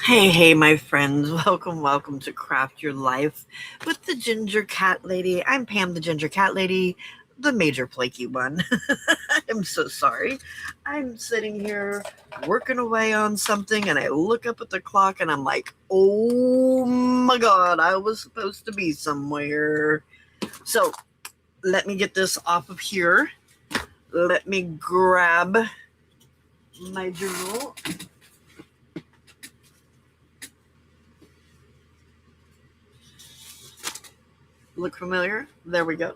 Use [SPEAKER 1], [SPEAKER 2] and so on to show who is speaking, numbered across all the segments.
[SPEAKER 1] Hey, my friends. Welcome to Craft Your Life with the Ginger Cat Lady. I'm Pam, the Ginger Cat Lady, the major flaky one. I'm so sorry. I'm sitting here working away on something, and I look up at the clock and I'm like, oh my god, I was supposed to be somewhere. So let me get this off of here. Let me grab my journal. Look familiar? There we go.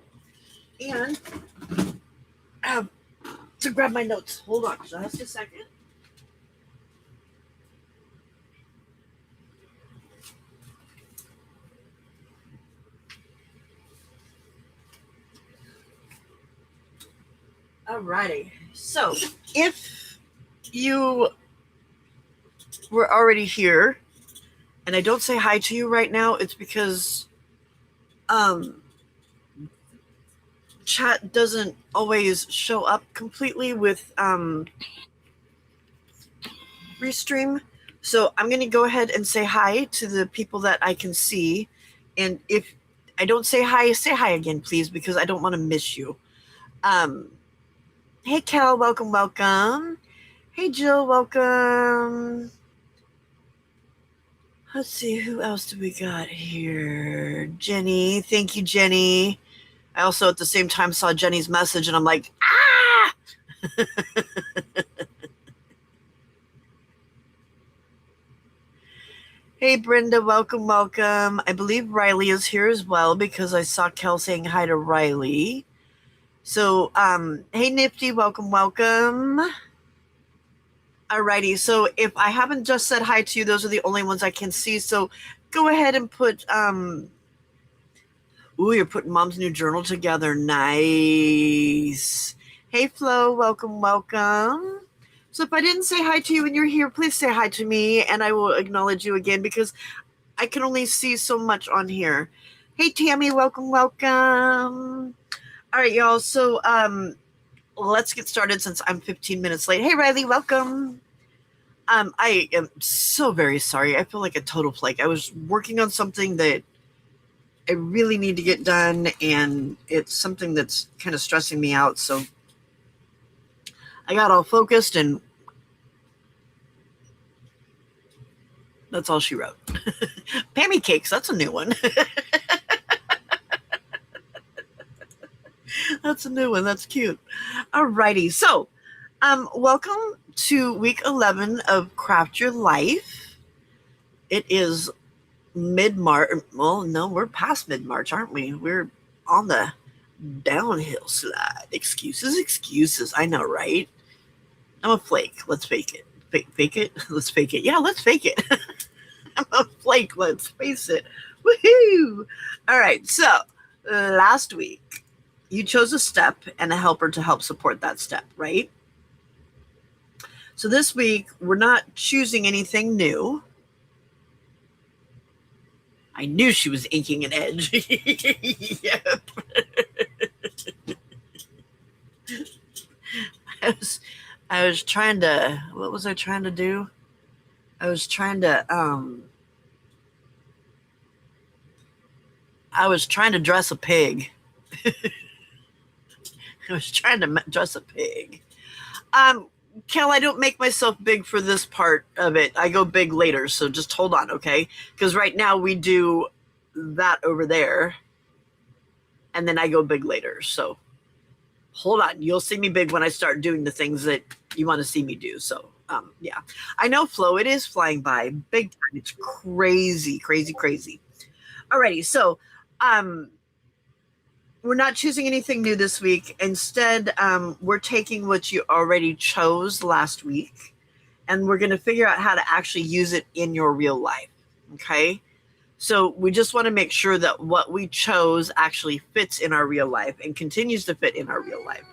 [SPEAKER 1] And to grab my notes. Hold on just a second. Alrighty. So, if you were already here and I don't say hi to you right now, it's because um chat doesn't always show up completely with Restream. So, I'm going to go ahead and say hi to the people that I can see, and if I don't say hi again please, because I don't want to miss you. Um hey Cal, welcome. Hey Jill, welcome. Let's see, who else do we got here? Jenny. Thank you, Jenny. I also at the same time saw Jenny's message and I'm like, ah! Hey, Brenda. Welcome. I believe Riley is here as well because I saw Kel saying hi to Riley. So, hey, Nifty. Welcome. Alrighty. So, if I haven't just said hi to you, those are the only ones I can see. So, go ahead and put, ooh, you're putting Mom's new journal together. Nice. Hey, Flo. Welcome. So if I didn't say hi to you when you're here, please say hi to me and I will acknowledge you again because I can only see so much on here. Hey, Tammy. Welcome. All right, y'all. So let's get started since I'm 15 minutes late. Hey, Riley. Welcome. I am so very sorry. I feel like a total flake. I was working on something that I really need to get done, and it's something that's kind of stressing me out. So I got all focused, and that's all she wrote. Pammy cakes, that's a new one. That's a new one. That's cute. Alrighty. So, welcome to week 11 of Craft Your Life. It is mid March. Well, no, we're past mid March, aren't we? We're on the downhill slide. Excuses. I know, right? I'm a flake. Let's fake it. Fake it? Let's fake it. Yeah, let's fake it. I'm a flake. Let's face it. Woohoo! All right. So, last week, you chose a step and a helper to help support that step, right? So, this week, we're not choosing anything new. I knew she was inking an edge. Yep. I was, I was trying to, what was I trying to do? I was trying to dress a pig. I was trying to dress a pig. Um, Kel, I don't make myself big for this part of it. I go big later, so just hold on, okay? Because right now we do that over there, and then I go big later. So hold on. You'll see me big when I start doing the things that you want to see me do. So, yeah. I know, Flo, it is flying by big time. It's crazy. Alrighty, so um, we're not choosing anything new this week. Instead, we're taking what you already chose last week and we're going to figure out how to actually use it in your real life. Okay. So we just want to make sure that what we chose actually fits in our real life and continues to fit in our real life.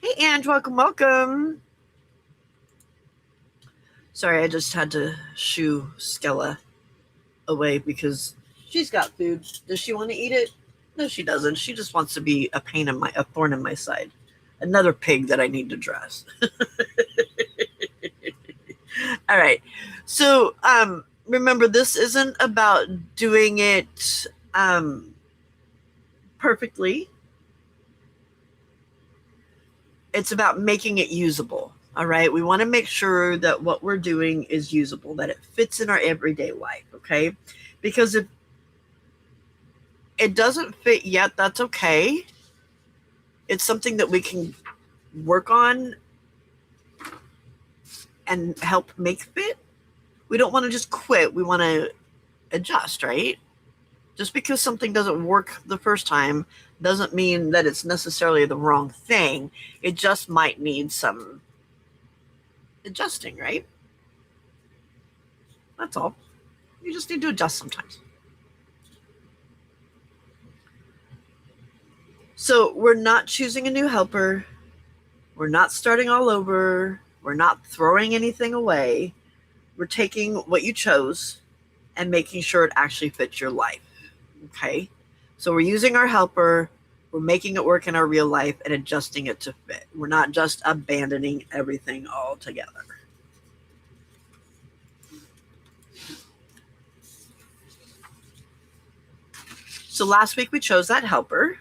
[SPEAKER 1] Hey, Ange, welcome. Sorry, I just had to shoo Skella away because she's got food. Does she want to eat it? No, she doesn't. She just wants to be a thorn in my side. Another pig that I need to dress. All right. So remember, this isn't about doing it perfectly. It's about making it usable. All right. We want to make sure that what we're doing is usable, that it fits in our everyday life. Okay. Because if it doesn't fit yet, that's okay. It's something that we can work on and help make fit. We don't want to just quit. We want to adjust, right? Just because something doesn't work the first time doesn't mean that it's necessarily the wrong thing. It just might need some adjusting, right? That's all. You just need to adjust sometimes. So we're not choosing a new helper. We're not starting all over. We're not throwing anything away. We're taking what you chose and making sure it actually fits your life. Okay? So we're using our helper, we're making it work in our real life and adjusting it to fit. We're not just abandoning everything altogether. So last week we chose that helper,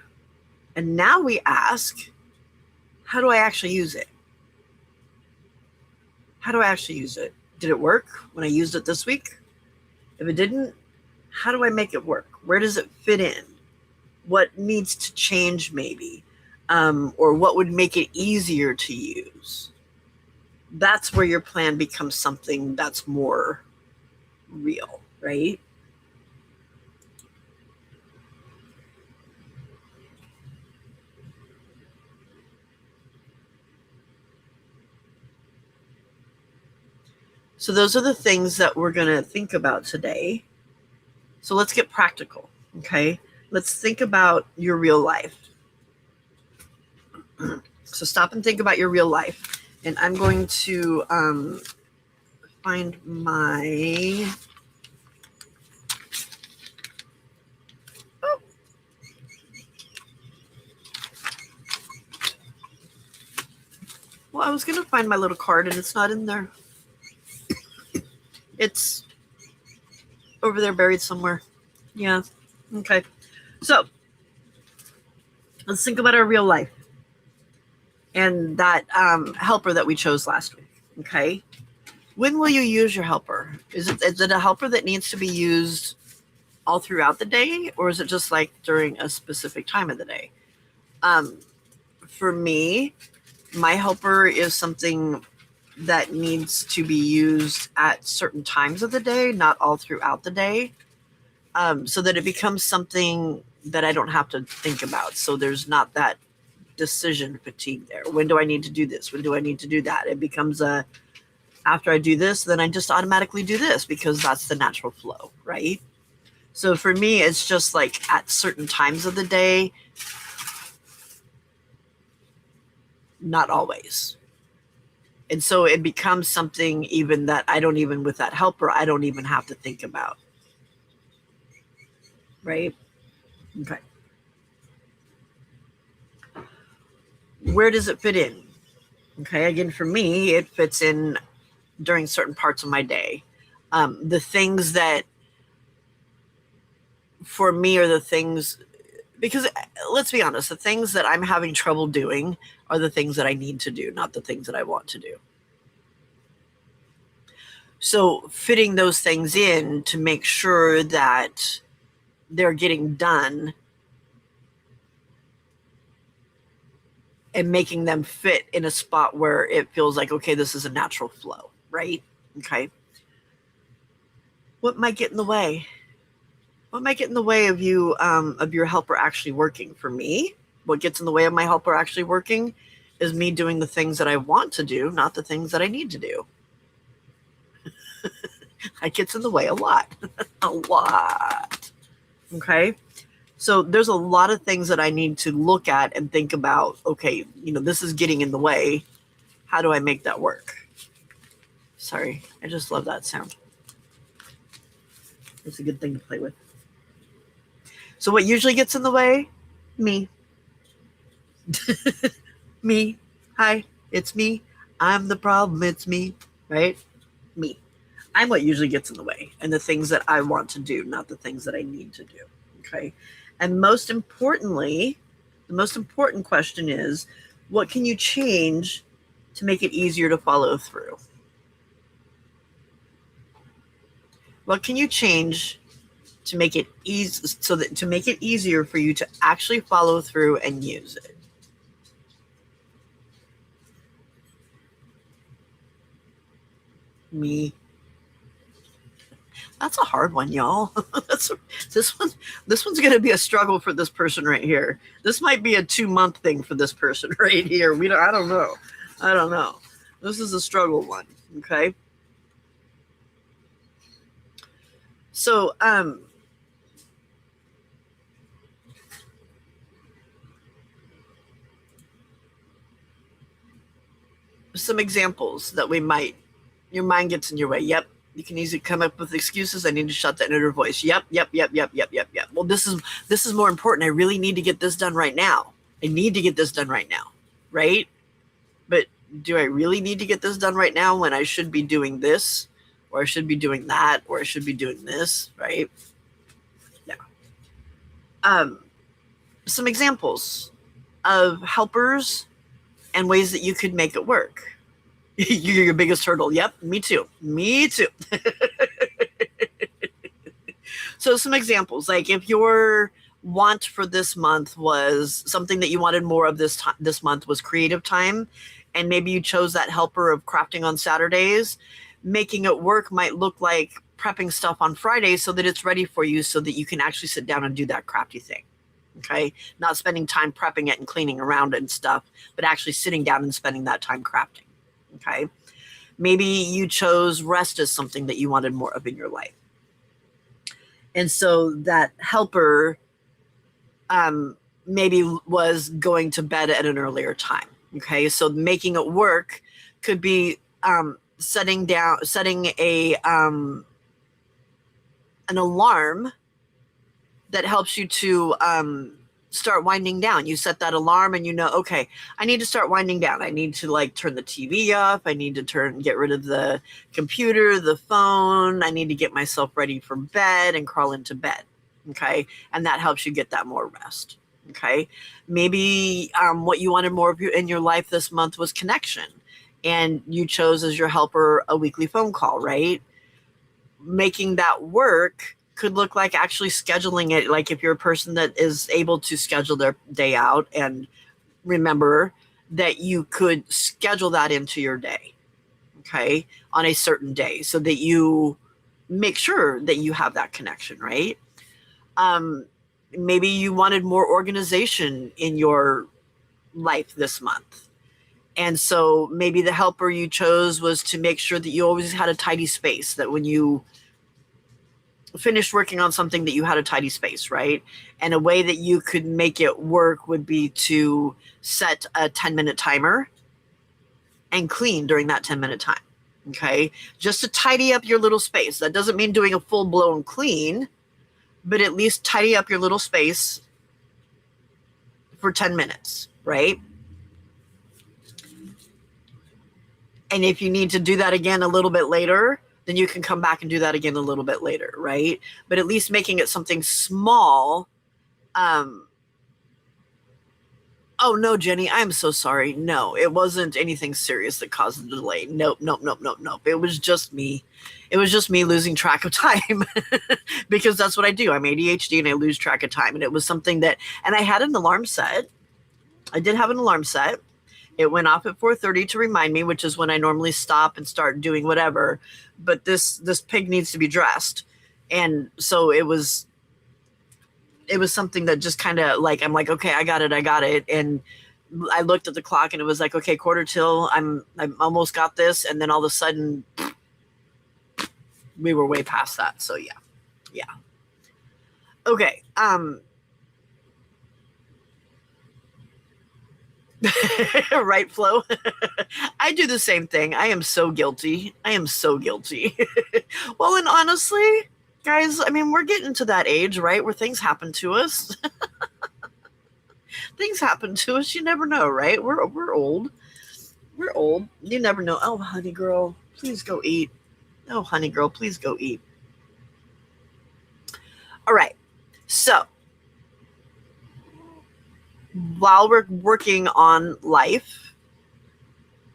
[SPEAKER 1] and now we ask, how do I actually use it? How do I actually use it? Did it work when I used it this week? If it didn't, how do I make it work? Where does it fit in? What needs to change, maybe? Or what would make it easier to use? That's where your plan becomes something that's more real, right? So, those are the things that we're going to think about today. So, let's get practical, okay? Let's think about your real life. So, stop and think about your real life. And I'm going to find my. Oh. Well, I was going to find my little card and it's not in there. It's over there buried somewhere. Yeah. Okay. So, let's think about our real life and that helper that we chose last week. Okay. When will you use your helper? Is it a helper that needs to be used all throughout the day, or is it just like during a specific time of the day? Um, for me, my helper is something that needs to be used at certain times of the day, not all throughout the day, so that it becomes something that I don't have to think about. So there's not that decision fatigue there. When do I need to do this? When do I need to do that? It becomes a, after I do this, then I just automatically do this because that's the natural flow, right? So for me, it's just like at certain times of the day, not always. And so it becomes something even that I don't even, with that helper, I don't even have to think about. Right? Okay. Where does it fit in? Okay. Again, for me, it fits in during certain parts of my day. The things that for me are the things, because let's be honest, the things that I'm having trouble doing are the things that I need to do, not the things that I want to do. So fitting those things in to make sure that they're getting done and making them fit in a spot where it feels like, okay, this is a natural flow, right? Okay. What might get in the way? What might get in the way of you, of your helper actually working? For me, what gets in the way of my helper actually working is me doing the things that I want to do, not the things that I need to do. It gets in the way a lot, a lot. Okay. So there's a lot of things that I need to look at and think about. Okay, this is getting in the way. How do I make that work? Sorry, I just love that sound. It's a good thing to play with. So what usually gets in the way? Me. Me. Hi, it's me. I'm the problem. It's me. Right? Me. I'm what usually gets in the way, and the things that I want to do, not the things that I need to do. Okay. And most importantly, the most important question is, what can you change to make it easier to follow through? What can you change to make it easy, so that to make it easier for you to actually follow through and use it? Me. That's a hard one, y'all. That's, this one. This one's going to be a struggle for this person right here. This might be a 2-month thing for this person right here. We don't. I don't know. I don't know. This is a struggle one. Okay. So, some examples that we might. Your mind gets in your way. Yep. You can easily come up with excuses. I need to shut that inner voice. Yep, yep, yep, yep, yep, yep, yep. Well, this is more important. I really need to get this done right now. I need to get this done right now, right? But do I really need to get this done right now when I should be doing this, or I should be doing that, or I should be doing this, right? Yeah. Um, some examples of helpers and ways that you could make it work. You're your biggest hurdle. Yep, me too. Me too. So some examples, like if your want for this month was something that you wanted more of this month was creative time, and maybe you chose that helper of crafting on Saturdays, making it work might look like prepping stuff on Fridays so that it's ready for you, so that you can actually sit down and do that crafty thing. Okay, not spending time prepping it and cleaning around it and stuff, but actually sitting down and spending that time crafting. Okay, maybe you chose rest as something that you wanted more of in your life, and so that helper maybe was going to bed at an earlier time. Okay, so making it work could be setting a an alarm that helps you to start winding down. You set that alarm and you know, okay, I need to start winding down. I need to like turn the TV off. I need to get rid of the computer, the phone. I need to get myself ready for bed and crawl into bed. Okay. And that helps you get that more rest. Okay. Maybe what you wanted more of in your life this month was connection. And you chose as your helper a weekly phone call, right? Making that work could look like actually scheduling it. Like if you're a person that is able to schedule their day out, and remember that you could schedule that into your day, okay, on a certain day, so that you make sure that you have that connection, right? Maybe you wanted more organization in your life this month. And so maybe the helper you chose was to make sure that you always had a tidy space, that when you finished working on something that you had a tidy space, right? And a way that you could make it work would be to set a 10-minute timer and clean during that 10-minute time. Okay. Just to tidy up your little space. That doesn't mean doing a full blown clean, but at least tidy up your little space for 10 minutes, right? And if you need to do that again a little bit later, then you can come back and do that again a little bit later, right? But at least making it something small. Oh, no, Jenny, I'm so sorry. No, it wasn't anything serious that caused the delay. Nope, nope, nope, nope, nope. It was just me. It was just me losing track of time because that's what I do. I'm ADHD and I lose track of time. And it was something that, and I had an alarm set. I did have an alarm set. It went off at 4:30 to remind me, which is when I normally stop and start doing whatever. But this pig needs to be dressed. And so it was something that just kind of like, I'm like, okay, I got it. And I looked at the clock and it was like, okay, quarter till, I'm almost got this. And then all of a sudden we were way past that. So yeah. Okay. Right, Flo? I do the same thing. I am so guilty. Well, and honestly, guys, I mean, we're getting to that age, right, where things happen to us. Things happen to us. You never know, right? We're old. We're old. You never know. Oh, honey girl, please go eat. Oh, honey girl, please go eat. All right. So while we're working on life,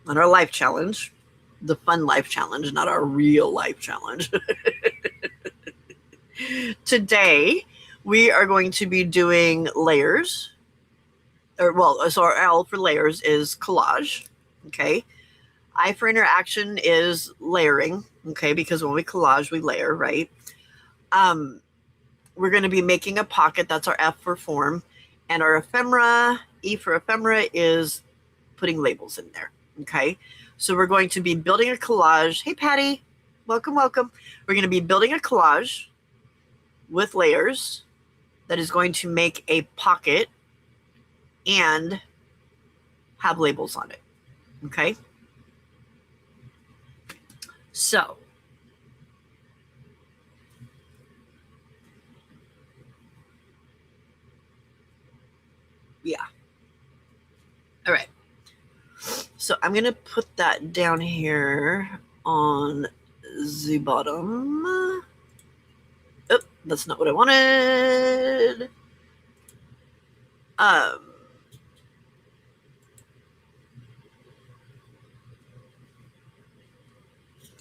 [SPEAKER 1] on our life challenge, the fun life challenge, not our real life challenge, today we are going to be doing layers. Or, well, so our L for layers is collage. Okay. I for interaction is layering. Okay. Because when we collage, we layer, right? We're going to be making a pocket. That's our F for form. And our ephemera, E for ephemera, is putting labels in there. Okay. So we're going to be building a collage. Hey, Patty. Welcome, welcome. We're going to be building a collage with layers that is going to make a pocket and have labels on it. Okay. So yeah. All right. So I'm going to put that down here on the bottom. Oh, that's not what I wanted.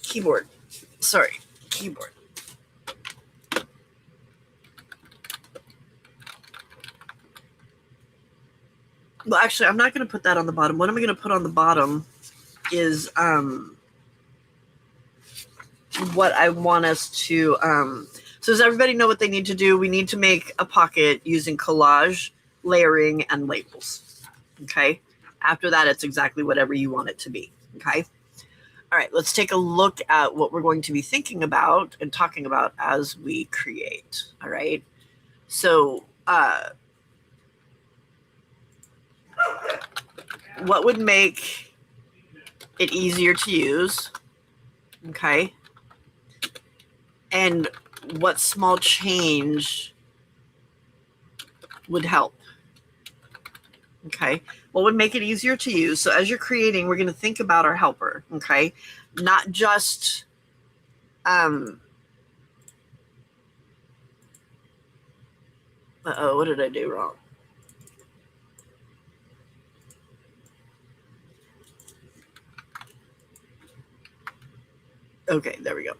[SPEAKER 1] Keyboard. Sorry, keyboard. Well, actually, I'm not going to put that on the bottom. What I'm going to put on the bottom is what I want us to. So does everybody know what they need to do? We need to make a pocket using collage, layering, and labels. Okay. After that, it's exactly whatever you want it to be. Okay. All right. Let's take a look at what we're going to be thinking about and talking about as we create. All right. So, what would make it easier to use? Okay. And what small change would help? Okay. What would make it easier to use? So as you're creating, we're going to think about our helper. Okay. Not just, what did I do wrong? Okay, there we go.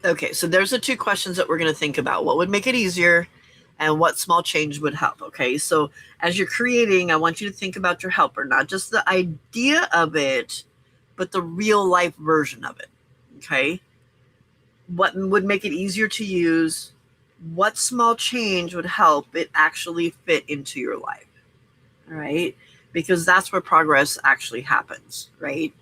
[SPEAKER 1] Okay, so there's the two questions that we're going to think about. What would make it easier and what small change would help? Okay, so as you're creating, I want you to think about your helper, not just the idea of it, but the real life version of it. Okay, what would make it easier to use? What small change would help it actually fit into your life? All right, because that's where progress actually happens, right?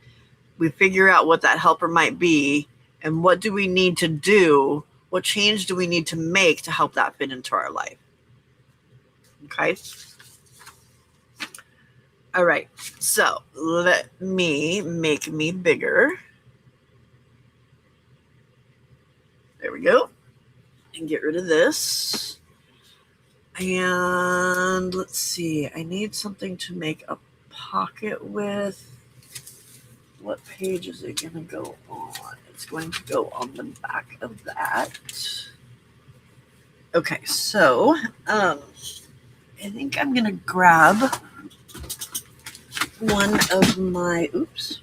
[SPEAKER 1] We figure out what that helper might be and what do we need to do, what change do we need to make to help that fit into our life. Okay. All right. So let me make me bigger. There we go. And get rid of this. And let's see. I need something to make a pocket with. What page is it going to go on? It's going to go on the back of that. Okay, so I think I'm going to grab one of my, oops,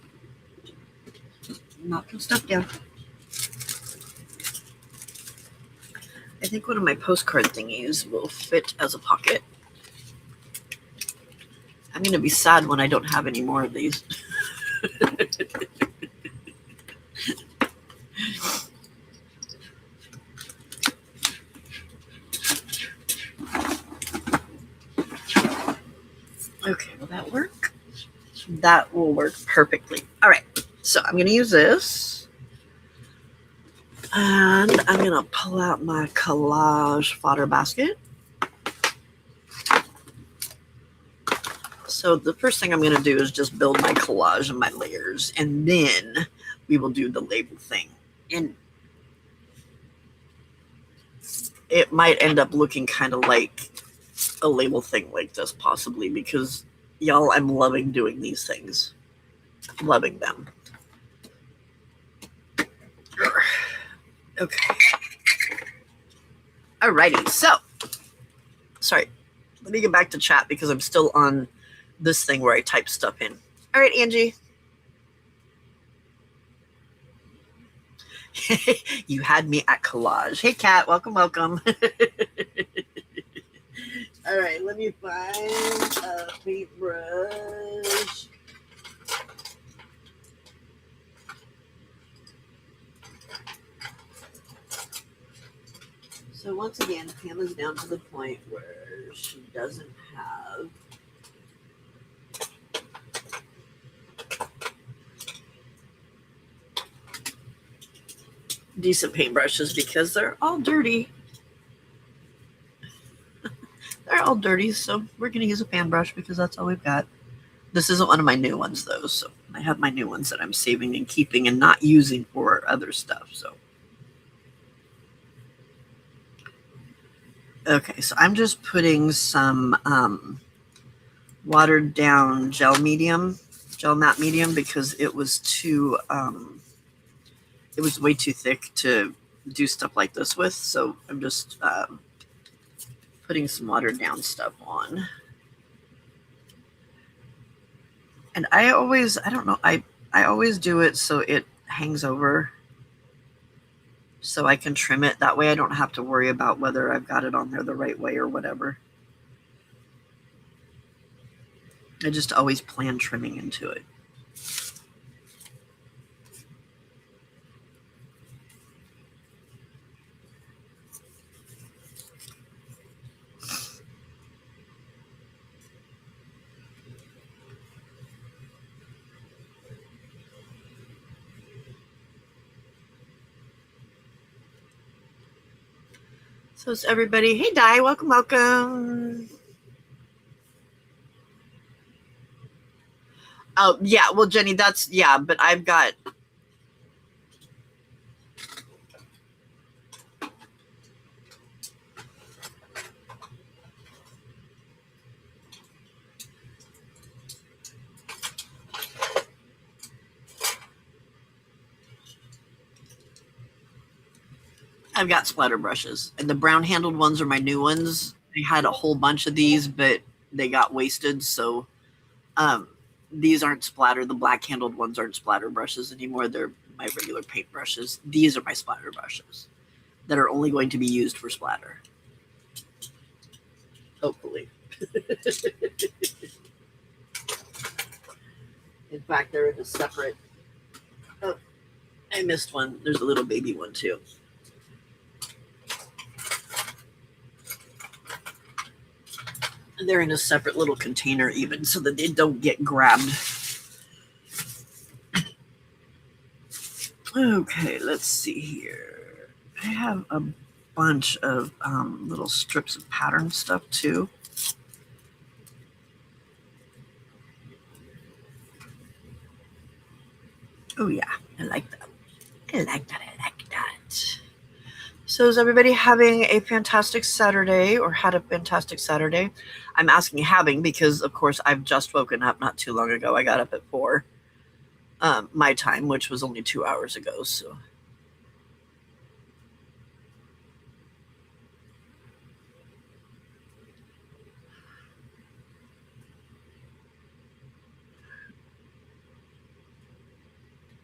[SPEAKER 1] knocking stuff down. I think one of my postcard thingies will fit as a pocket. I'm going to be sad when I don't have any more of these. Okay, will that work? That will work perfectly. All right, so I'm going to use this. And I'm going to pull out my collage fodder basket. So the first thing I'm going to do is just build my collage and my layers, and then we will do the label thing. And it might end up looking kind of like a label thing like this, possibly, because y'all, I'm loving doing these things. Loving them. Okay. Alrighty, so, sorry, let me get back to chat because I'm still on this thing where I type stuff in. All right, Angie. You had me at collage. Hey, Kat, welcome, welcome. All right, let me find a paintbrush. So once again, Pam down to the point where she doesn't have decent paintbrushes because they're all dirty. They're all dirty, so we're going to use a pan brush because that's all we've got. This isn't one of my new ones, though, so I have my new ones that I'm saving and keeping and not using for other stuff, so. Okay, so I'm just putting some watered down gel matte medium, because it was too, it was way too thick to do stuff like this with, so I'm just putting some watered down stuff on. And I always do it so it hangs over, so I can trim it. That way I don't have to worry about whether I've got it on there the right way or whatever. I just always plan trimming into it. So it's everybody. Hey, Di, welcome, welcome. Oh, yeah. Well, Jenny, but I've got. I've got splatter brushes, and the brown handled ones are my new ones. I had a whole bunch of these, but they got wasted. So these aren't splatter. The black handled ones aren't splatter brushes anymore. They're my regular paint brushes. These are my splatter brushes that are only going to be used for splatter. Hopefully. In fact, they're in a separate. Oh, I missed one. There's a little baby one too. They're in a separate little container even so that they don't get grabbed. Okay, let's see here. I have a bunch of little strips of pattern stuff too. Oh yeah, I like that. I like that. So is everybody having a fantastic Saturday, or had a fantastic Saturday? I'm asking having because, of course, I've just woken up not too long ago. I got up at 4 my time, which was only 2 hours ago. So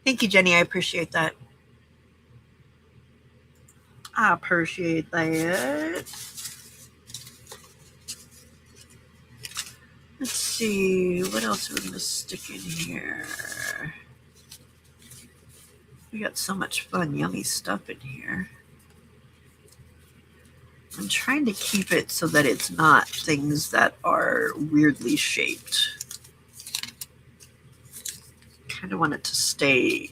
[SPEAKER 1] thank you, Jenny. I appreciate that. I appreciate that. Let's see, what else are we going to stick in here? We got so much fun, yummy stuff in here. I'm trying to keep it so that it's not things that are weirdly shaped. Kind of want it to stay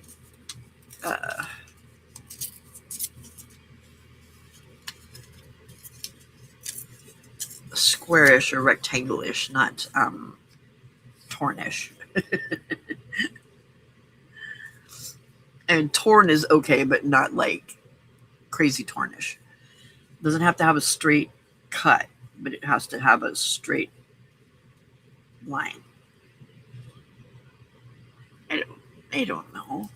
[SPEAKER 1] squarish or rectangle-ish, not tornish. And torn is okay, but not like crazy tornish. Doesn't have to have a straight cut, but it has to have a straight line. I don't know.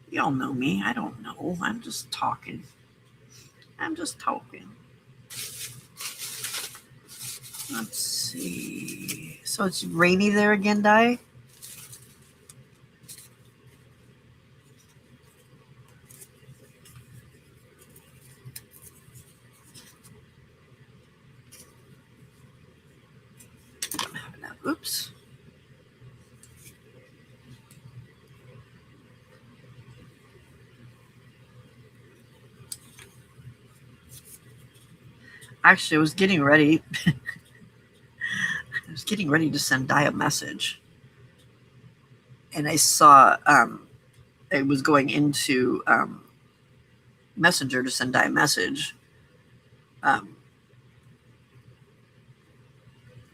[SPEAKER 1] Y'all know me. I don't know. I'm just talking. Let's see. So it's rainy there again, Di? I don't have enough. Oops. Actually, I was getting ready. I was getting ready to send Di a message. And I saw I was going into Messenger to send Di a message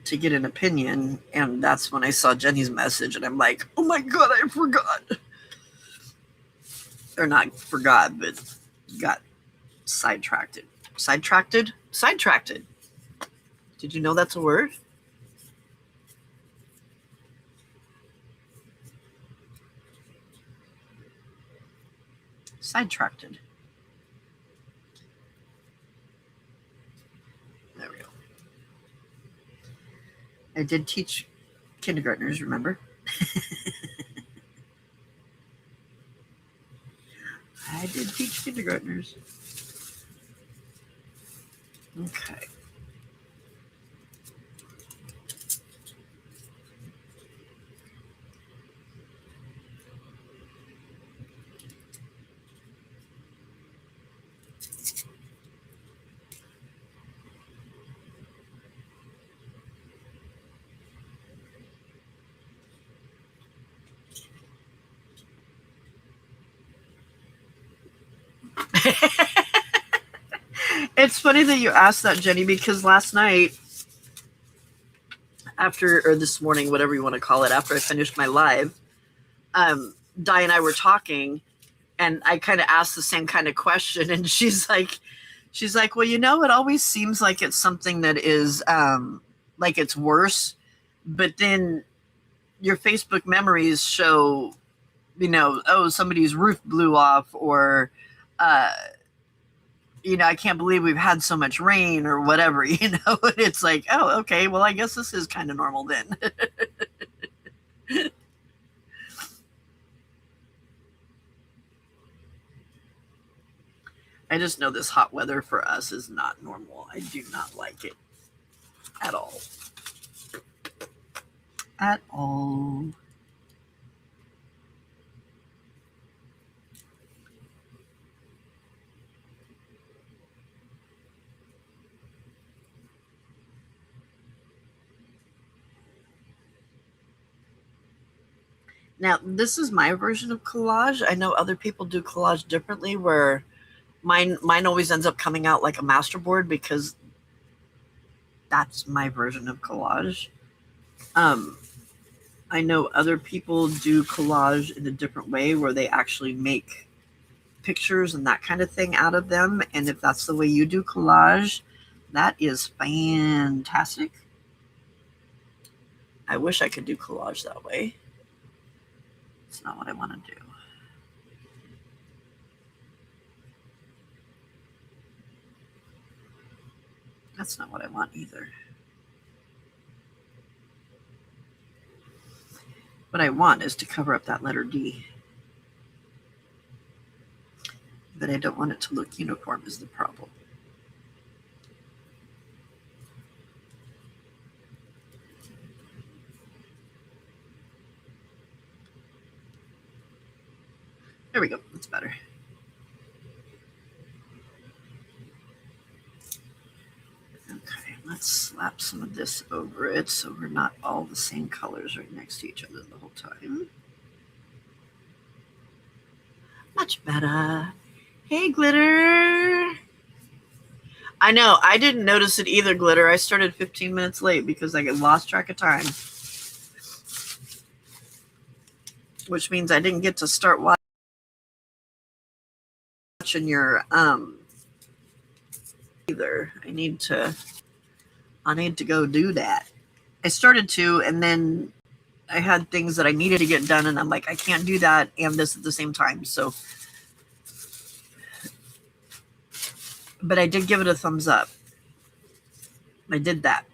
[SPEAKER 1] to get an opinion. And that's when I saw Jenny's message. And I'm like, oh my God, I forgot. Or not forgot, but got sidetracked. Sidetracked? Sidetracked. Did you know that's a word? Sidetracked. There we go. I did teach kindergartners, remember? I did teach kindergartners. Okay. It's funny that you asked that, Jenny, because last night, or this morning, whatever you want to call it, after I finished my live, Di and I were talking, and I kind of asked the same kind of question, and she's like, well, it always seems like it's something that is like it's worse, but then your Facebook memories show, oh, somebody's roof blew off, or I can't believe we've had so much rain or whatever, and it's like, oh, okay, well, I guess this is kind of normal then. I just know this hot weather for us is not normal. I do not like it at all. At all. Now, this is my version of collage. I know other people do collage differently, where mine always ends up coming out like a masterboard, because that's my version of collage. I know other people do collage in a different way, where they actually make pictures and that kind of thing out of them. And if that's the way you do collage, that is fantastic. I wish I could do collage that way. It's not what I want to do. That's not what I want either. What I want is to cover up that letter D. But I don't want it to look uniform is the problem. There we go. That's better. Okay, let's slap some of this over it so we're not all the same colors right next to each other the whole time. Much better. Hey, Glitter. I know, I didn't notice it either, Glitter. I started 15 minutes late because I lost track of time. Which means I didn't get to start watching your either. I need to I need to go do that. I started to, and then I had things that I needed to get done, and I'm like, I can't do that and this at the same time. So, but I did give it a thumbs up. I did that.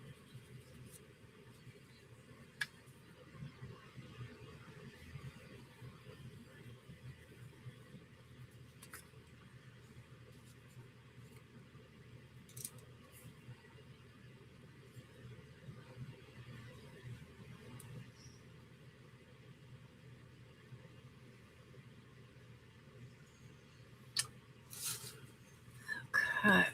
[SPEAKER 1] Okay.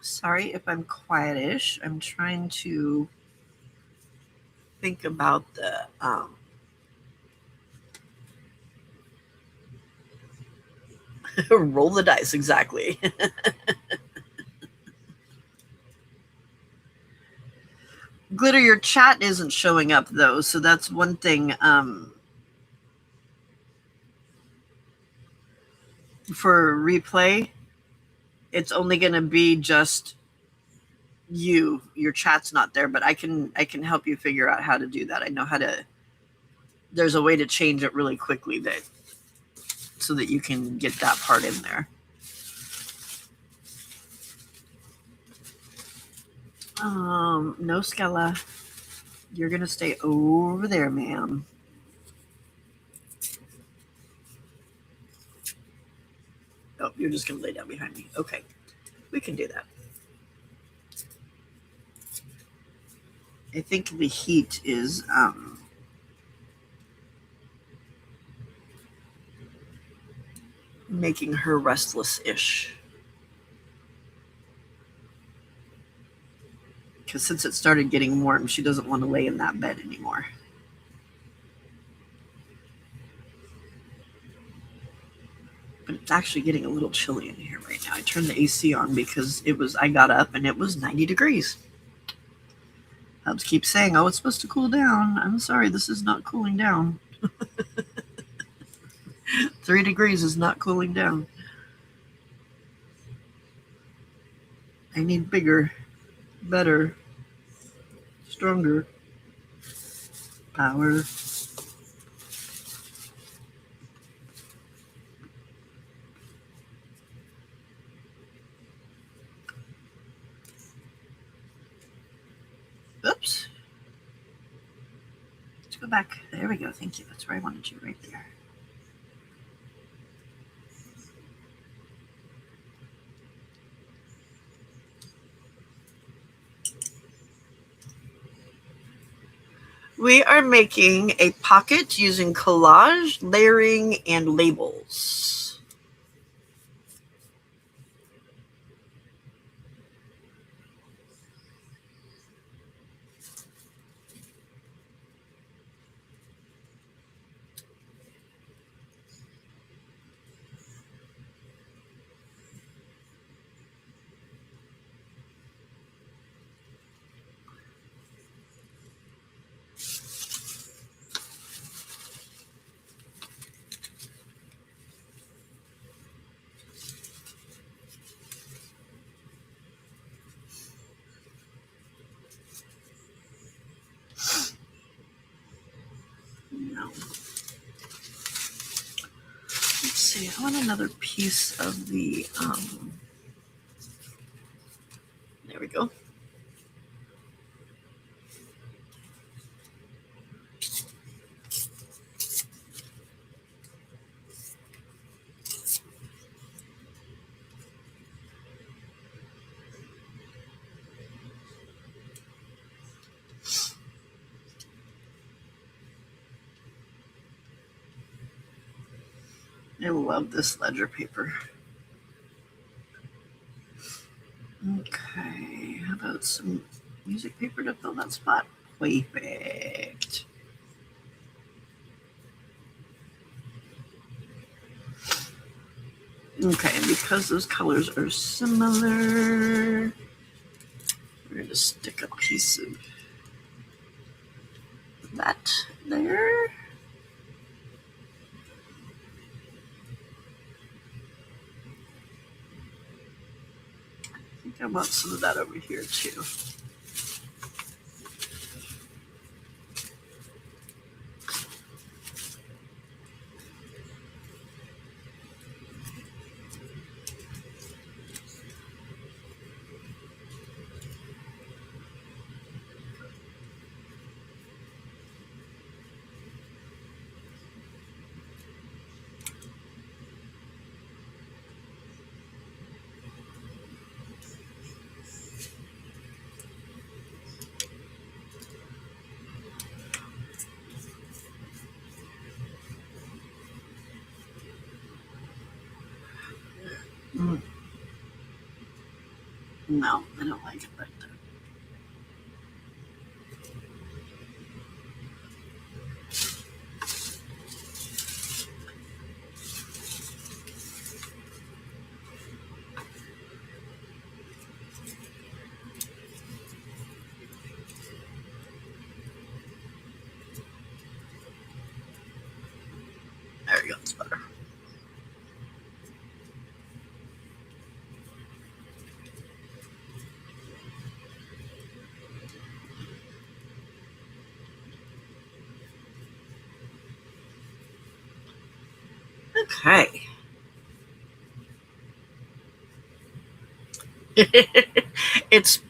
[SPEAKER 1] Sorry if I'm quietish. I'm trying to think about the roll the dice, exactly. Glitter, your chat isn't showing up though, so that's one thing. For replay, it's only going to be just you. Your chat's not there, but I can help you figure out how to do that. I know how to. There's a way to change it really quickly that so that you can get that part in there. No, Scala. You're gonna stay over there, ma'am. Oh, you're just gonna lay down behind me. Okay, we can do that. I think the heat is making her restless-ish. Because since it started getting warm, she doesn't want to lay in that bed anymore. But it's actually getting a little chilly in here right now. I turned the AC on because I got up and it was 90 degrees. Hubs keep saying, oh, it's supposed to cool down. I'm sorry, this is not cooling down. 3 degrees is not cooling down. I need bigger, better, stronger power. Oops. Let's go back. There we go. Thank you. That's where I wanted you, right there. We are making a pocket using collage, layering, and labels. No. Let's see. I want another piece of the. There we go. I love this ledger paper. Okay, how about some music paper to fill that spot? Perfect. Okay, and because those colors are similar, we're going to stick a piece of that there. I think I want some of that over here too. Mm. No, I don't like it like that. There we go, it's better. Okay. It's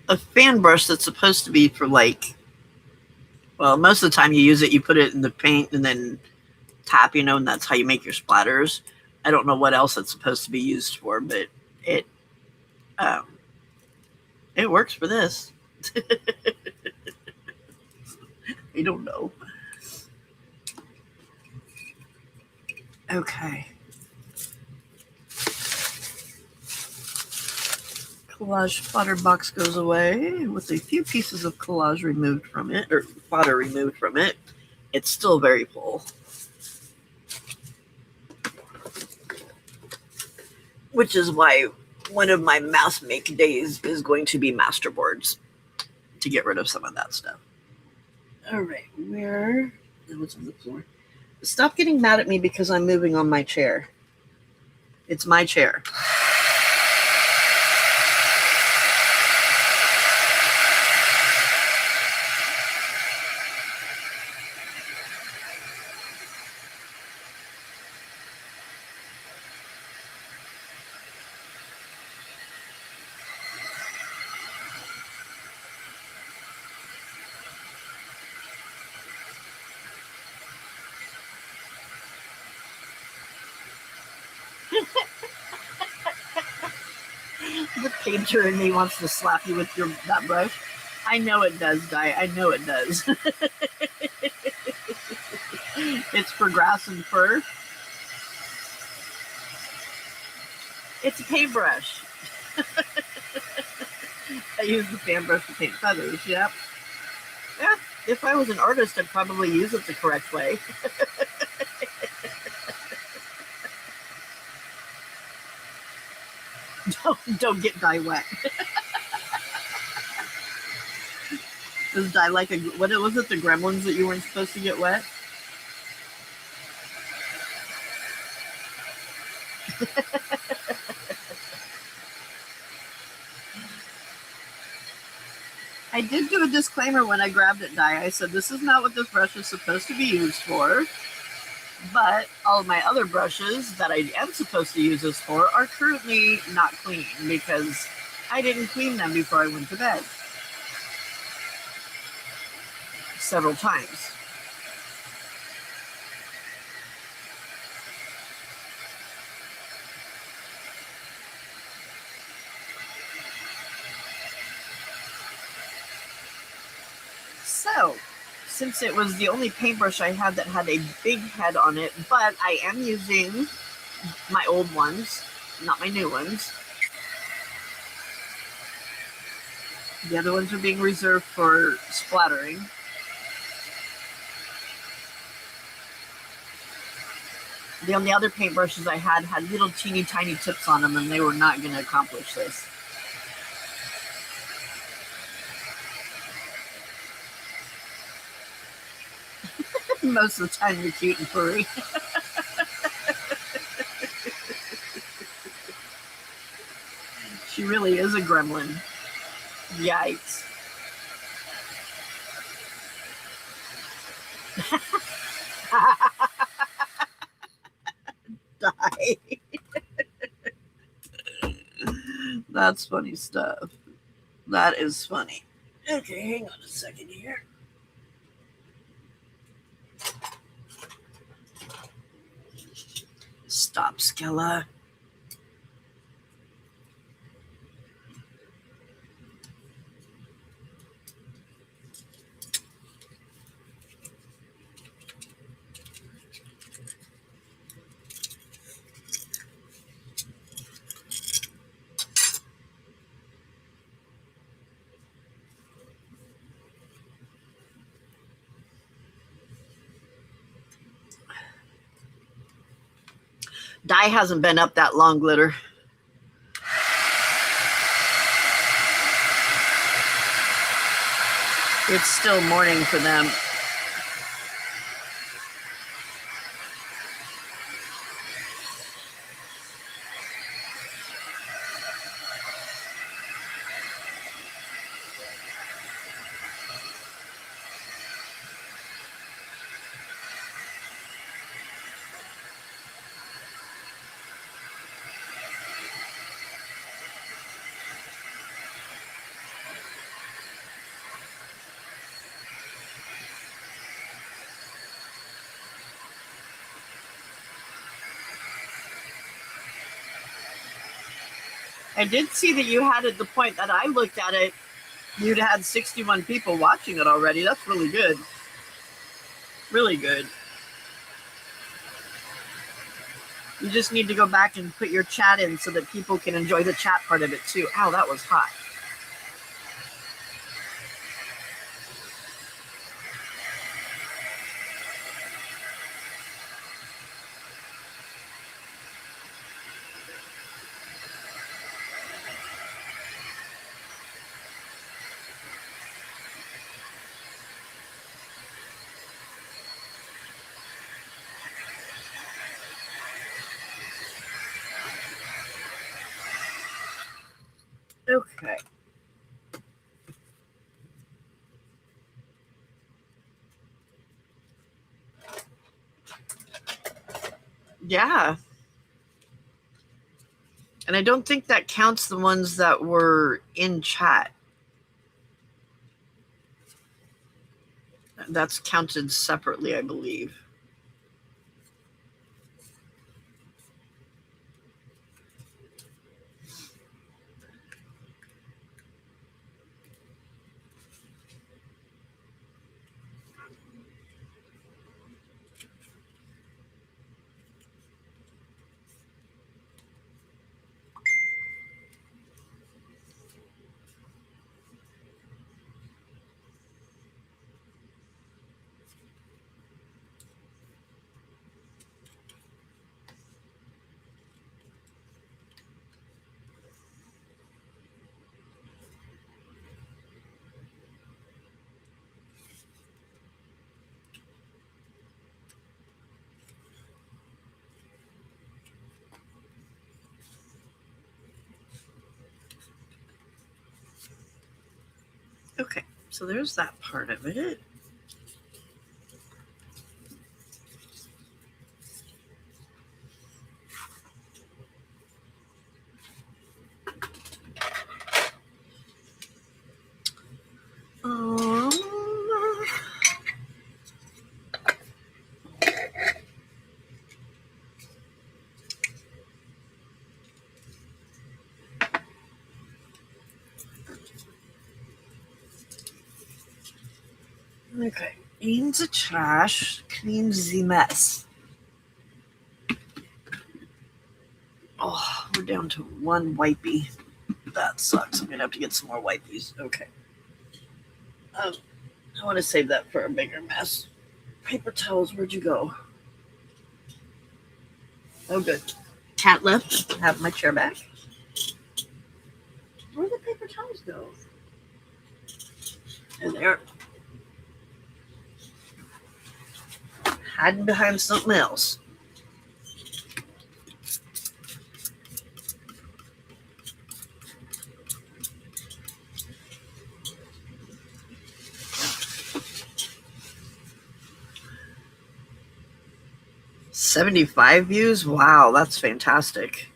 [SPEAKER 1] a fan brush that's supposed to be for like, well, most of the time you use it, you put it in the paint and then tap, and that's how you make your splatters. I don't know what else it's supposed to be used for, but it um, it works for this. I don't know. Okay. Collage fodder box goes away with a few pieces of collage removed from it, or fodder removed from it. It's still very full, which is why one of my mass make days is going to be masterboards to get rid of some of that stuff. All right, where? What's on the floor? Stop getting mad at me because I'm moving on my chair. It's my chair. The painter in me wants to slap you with that brush. I know it does, Di. I know it does. It's for grass and fur. It's a paintbrush. I use the fan brush to paint feathers. Yep. Yeah. If I was an artist, I'd probably use it the correct way. Don't get dye wet. Does dye like what was it? The gremlins that you weren't supposed to get wet? I did do a disclaimer when I grabbed it, Dye. I said, this is not what this brush is supposed to be used for. But all of my other brushes that I am supposed to use this for are currently not clean because I didn't clean them before I went to bed. Several times. So, since it was the only paintbrush I had that had a big head on it, but I am using my old ones, not my new ones. The other ones are being reserved for splattering. The only other paintbrushes I had little teeny tiny tips on them, and they were not going to accomplish this. Most of the time you're cute and furry. She really is a gremlin. Yikes. Die. That's funny stuff. That is funny. Okay, hang on a second here. Stop, Skella. Dye hasn't been up that long, Glitter. It's still morning for them. I did see that you had at the point that I looked at it, you'd had 61 people watching it already. That's really good. Really good. You just need to go back and put your chat in so that people can enjoy the chat part of it too. Ow, that was hot. Okay. Yeah. And I don't think that counts the ones that were in chat. That's counted separately, I believe. Okay, so there's that part of it. Okay, in the trash, clean the mess. Oh, we're down to one wipey. That sucks. I'm gonna have to get some more wipies. Okay. I want to save that for a bigger mess. Paper towels, where'd you go? Oh, good. Cat left. Have my chair back. Where did the paper towels go? And they're hiding behind something else. $75 views? Wow, that's fantastic.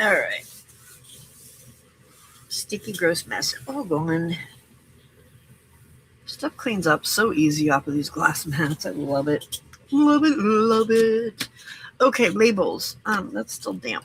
[SPEAKER 1] All right. Sticky, gross mess. All gone. Stuff cleans up so easy off of these glass mats. I love it. Love it, love it. Okay, labels. That's still damp.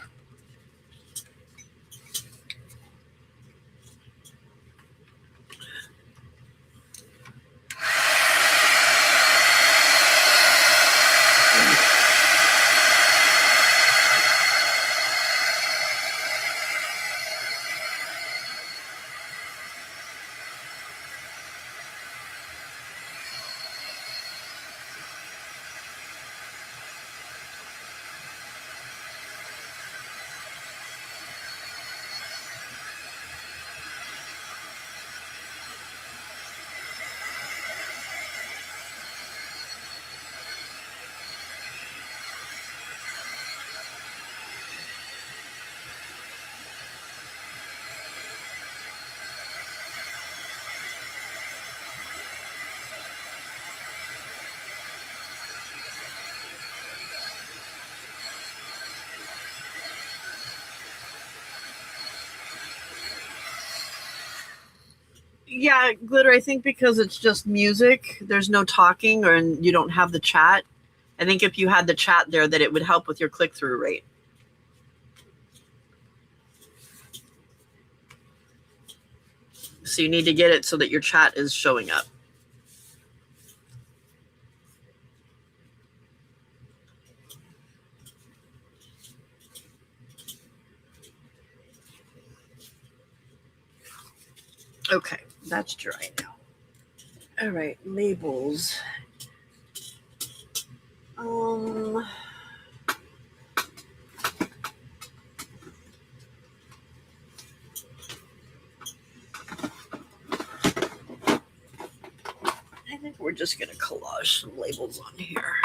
[SPEAKER 1] Yeah, Glitter, I think because it's just music, there's no talking or you don't have the chat. I think if you had the chat there, that it would help with your click-through rate. So you need to get it so that your chat is showing up. Okay, that's dry now. All right, labels. I think we're just gonna collage some labels on here.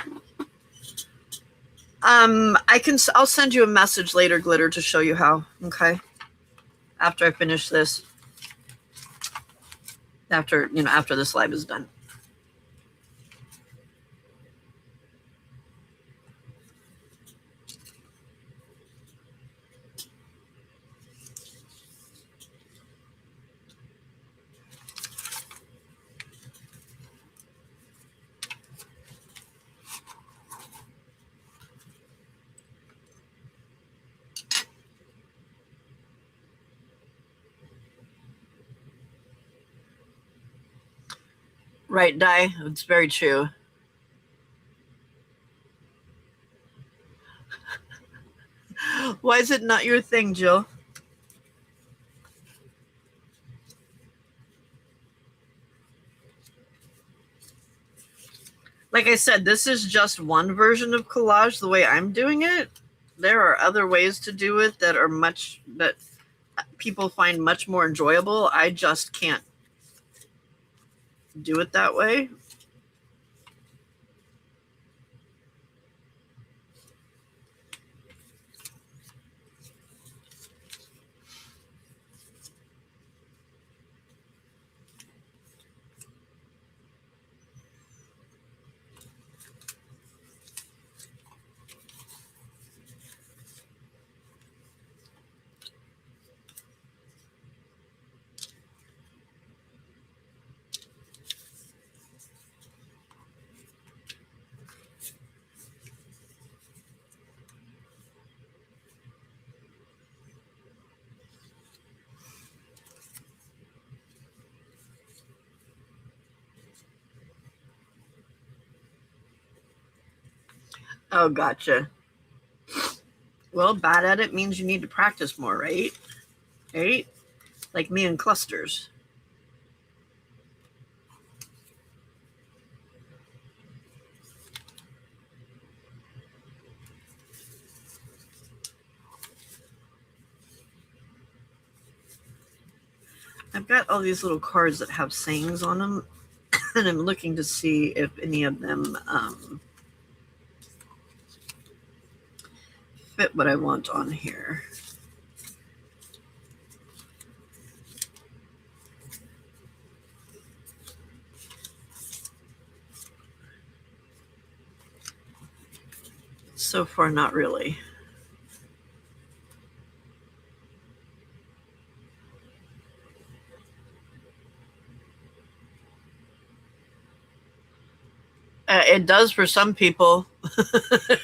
[SPEAKER 1] I'll send you a message later, Glitter, to show you how. Okay. After I finish this. After this live is done. Right, Di? It's very true. Why is it not your thing, Jill? Like I said, this is just one version of collage the way I'm doing it. There are other ways to do it that people find much more enjoyable. I just can't do it that way. Oh, gotcha. Well, bad at it means you need to practice more, right? Right? Like me in clusters. I've got all these little cards that have sayings on them, and I'm looking to see if any of them fit what I want on here. So far, not really. It does for some people.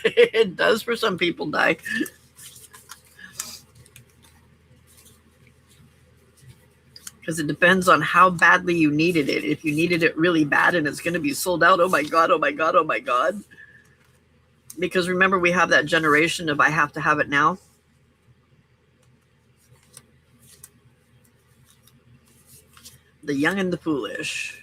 [SPEAKER 1] It does for some people, die. Because it depends on how badly you needed it. If you needed it really bad and it's going to be sold out, oh my God, oh my God, oh my God. Because remember, we have that generation of I have to have it now. The young and the foolish.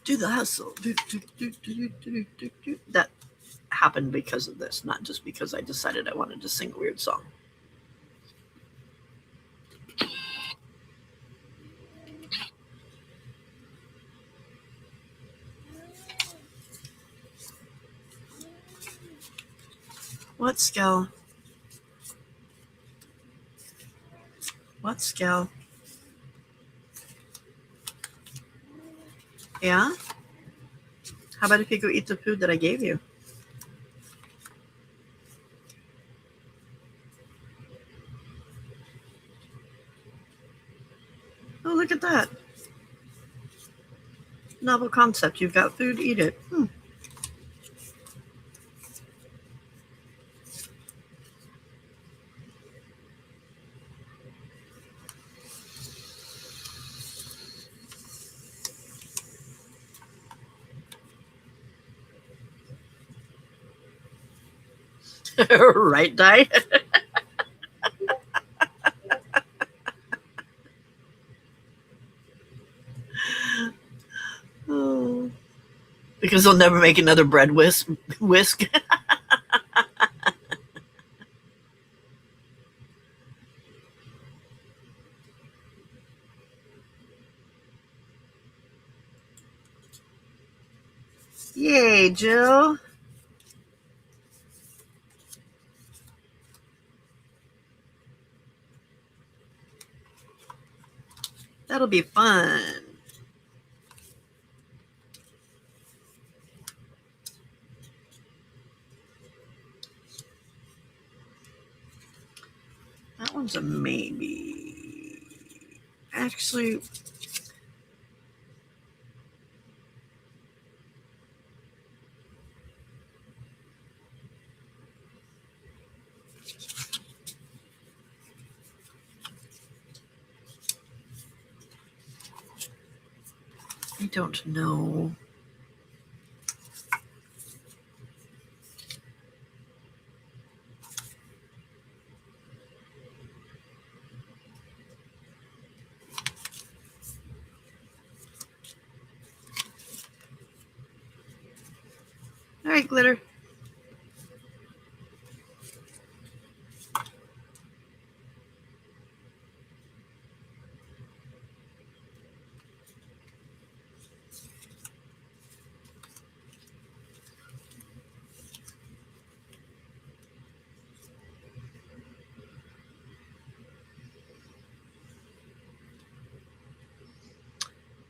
[SPEAKER 1] Do the hustle. That happened because of this, not just because I decided I wanted to sing a weird song. What skill? What skill? Yeah? How about if you go eat the food that I gave you? Oh, look at that. Novel concept. You've got food, eat it. Right, Di? Oh. Because they'll never make another bread whisk. Yay, Jill. That'll be fun. That one's a maybe. Actually, I don't know. All right, glitter.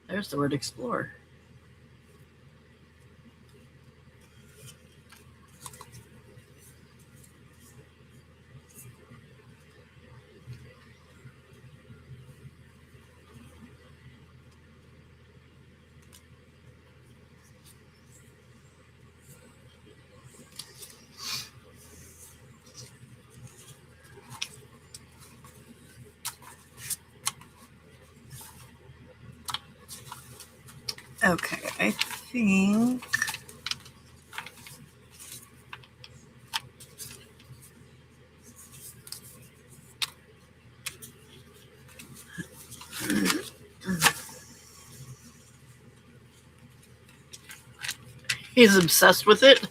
[SPEAKER 1] There's the word explore. Okay, I think he's obsessed with it.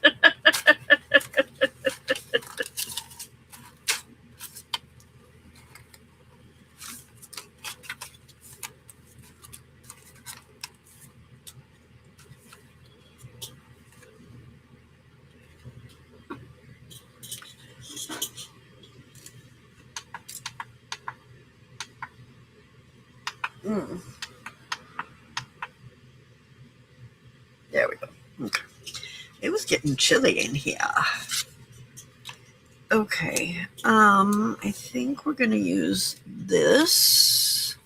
[SPEAKER 1] Mm. There we go. Okay. It was getting chilly in here. Okay. I think we're gonna use this.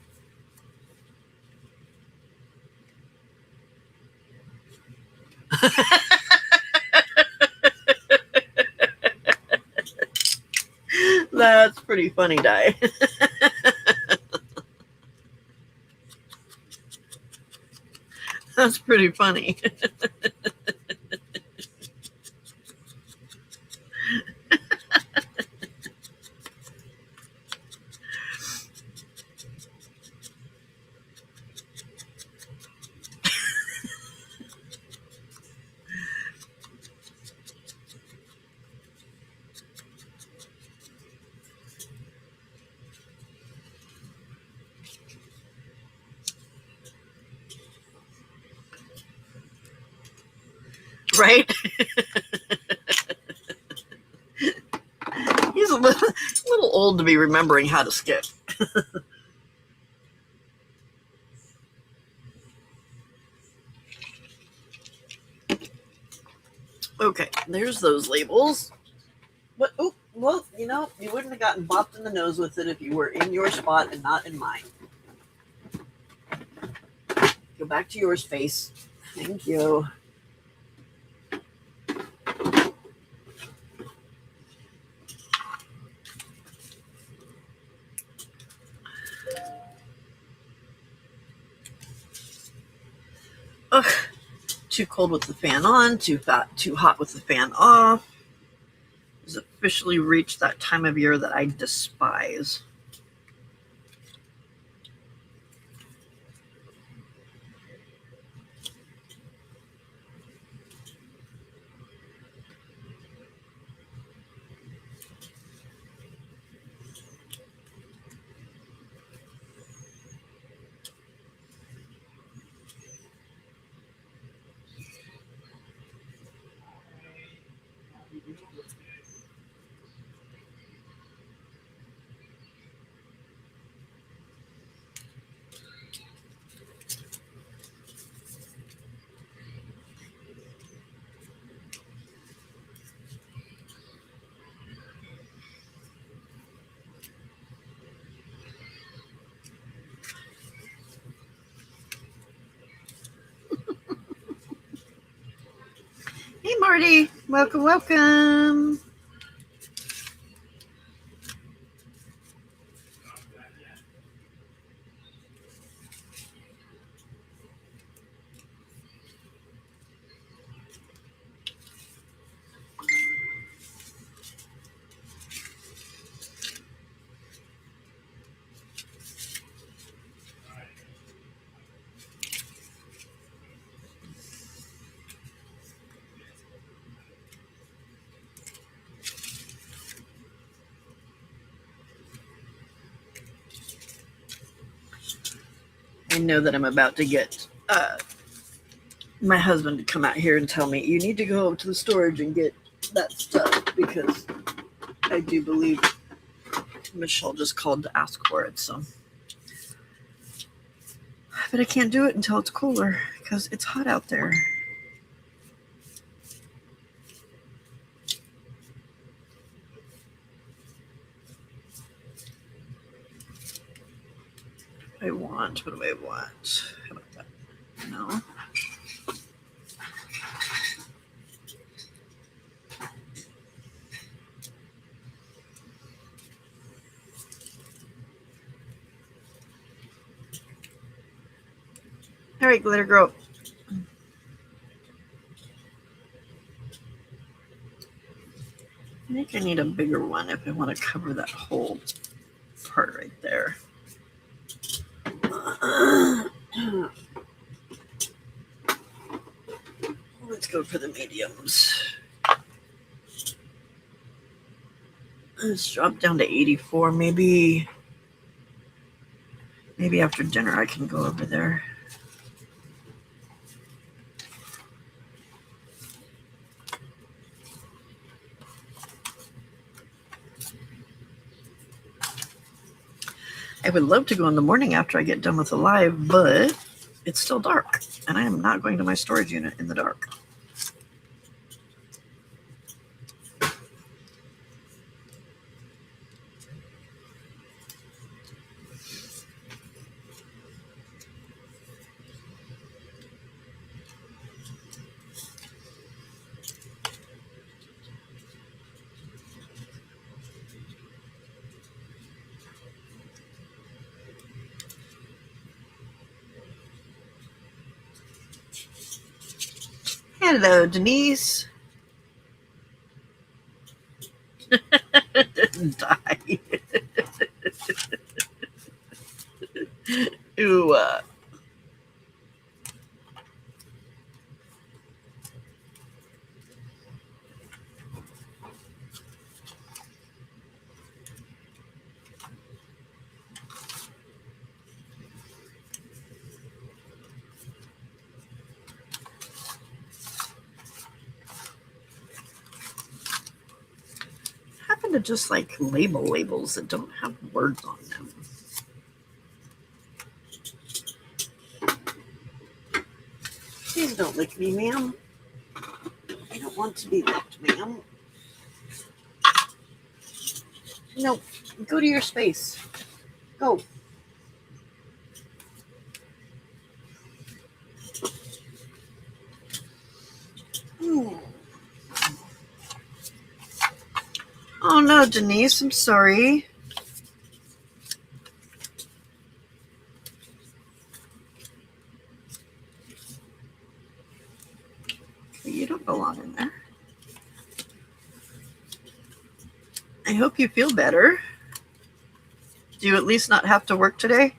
[SPEAKER 1] That's pretty funny, Di. That's pretty funny. Right? He's a little old to be remembering how to skip. Okay, there's those labels. But oh, well, you know, you wouldn't have gotten bopped in the nose with it if you were in your spot and not in mine. Go back to yours, face. Thank you. Ugh, too cold with the fan on, too hot with the fan off. It's officially reached that time of year that I despise. Hey, Marty. Welcome, welcome. I know that I'm about to get my husband to come out here and tell me, you need to go to the storage and get that stuff, because I do believe Michelle just called to ask for it. So, but I can't do it until it's cooler because it's hot out there. What do I want? How about that? No. All right, Glitter Girl. think I need a bigger one if I want to cover that whole part right there. Let's go for the mediums. Let's drop down to 84. Maybe after dinner I can go over there. I would love to go in the morning after I get done with the live, but it's still dark, and I am not going to my storage unit in the dark. Hello, Denise. Die. Ooh, happen to just like labels that don't have words on them. Please don't lick me, ma'am. I don't want to be licked, ma'am. No, go to your space. Go. Oh no, Denise, I'm sorry. You don't belong in there. I hope you feel better. Do you at least not have to work today?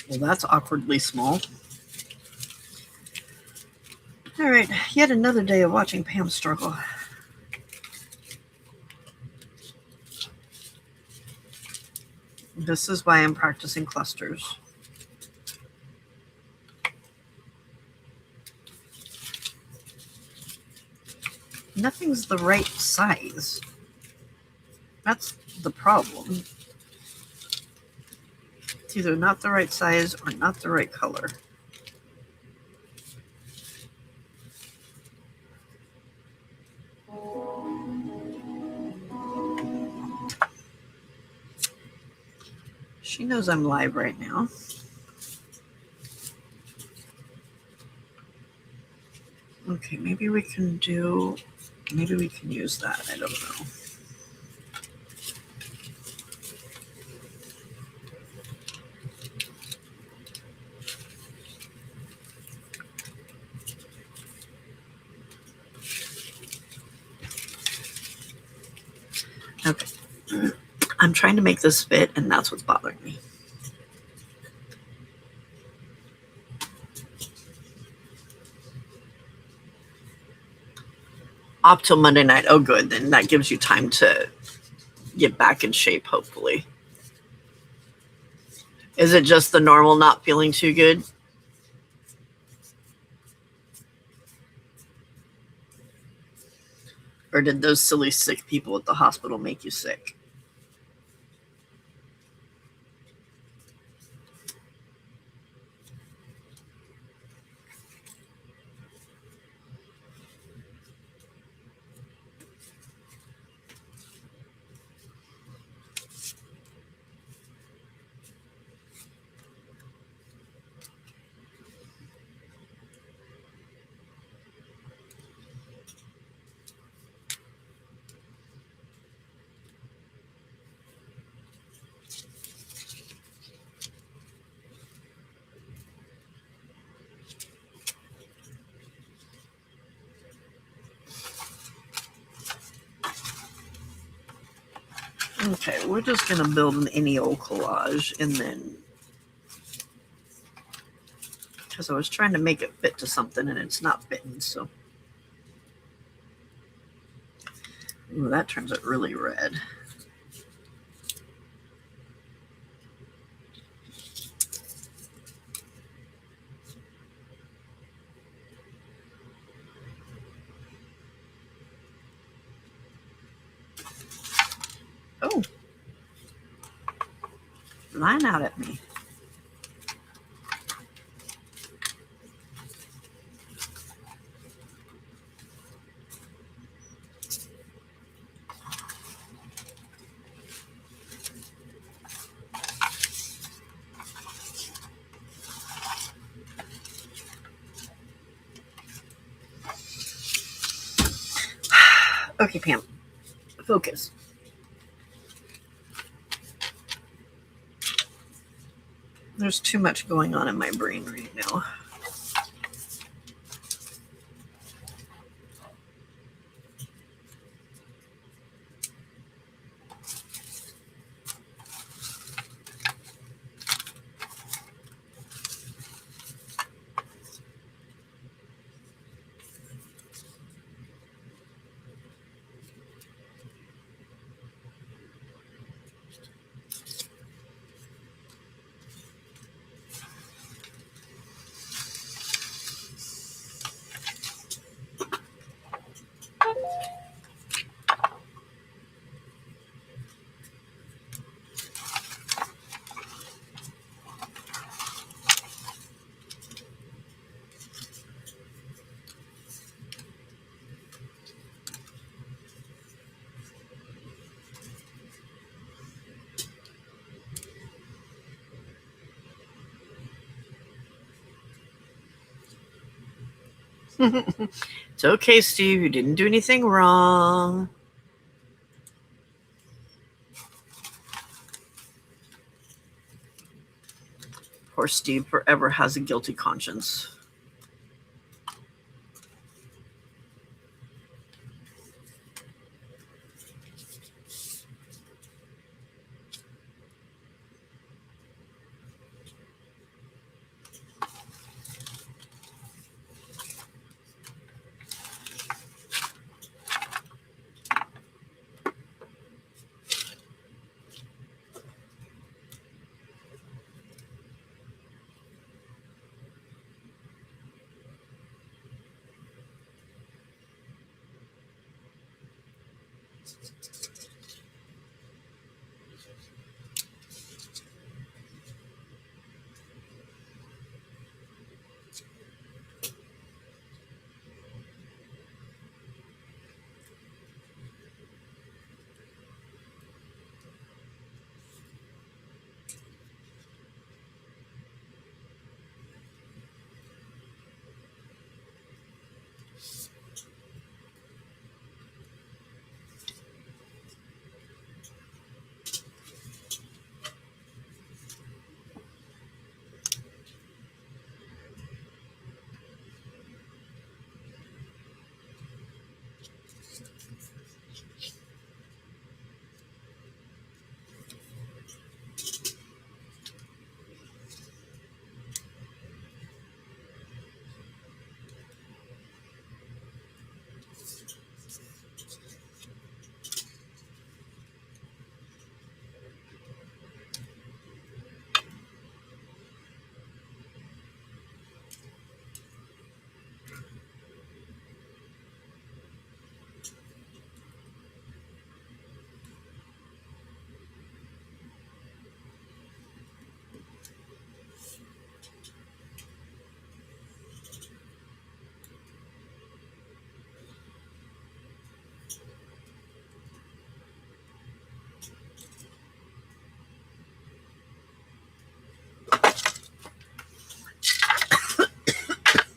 [SPEAKER 1] Well, that's awkwardly small. All right, yet another day of watching Pam struggle. This is why I'm practicing clusters. Nothing's the right size. That's the problem. It's either not the right size or not the right color. She knows I'm live right now. Okay, maybe we can use that. I don't know. Okay. I'm trying to make this fit, and that's what's bothering me. Off till Monday night. Oh, good. Then that gives you time to get back in shape, hopefully. Is it just the normal not feeling too good? Or did those silly sick people at the hospital make you sick? Okay, we're just going to build an any old collage, and then, because I was trying to make it fit to something and it's not fitting, so. Ooh, that turns it really red. Oh, line out at me. Okay, Pam, focus. There's too much going on in my brain right now. It's okay, Steve. You didn't do anything wrong. Poor Steve forever has a guilty conscience.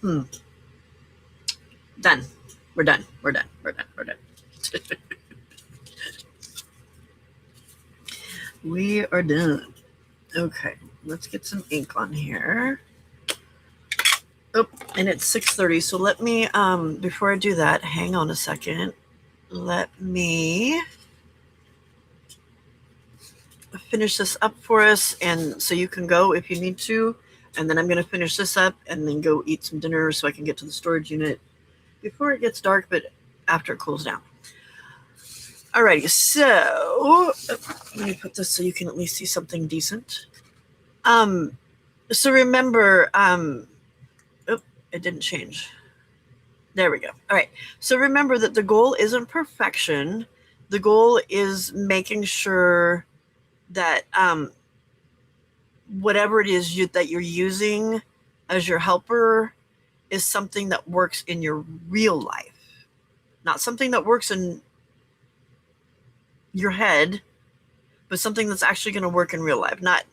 [SPEAKER 1] Done. We're done. We're done. We're done. We're done. We are done. Okay, let's get some ink on here. Oh, and it's 6:30. So let me before I do that, hang on a second. Let me finish this up for us, and so you can go if you need to, and then I'm going to finish this up and then go eat some dinner so I can get to the storage unit before it gets dark, but after it cools down. Alrighty, so let me put this so you can at least see something decent. So remember, it didn't change. There we go. All right. So remember that the goal isn't perfection. The goal is making sure that whatever it is that you're using as your helper is something that works in your real life, not something that works in your head, but something that's actually going to work in real life. Not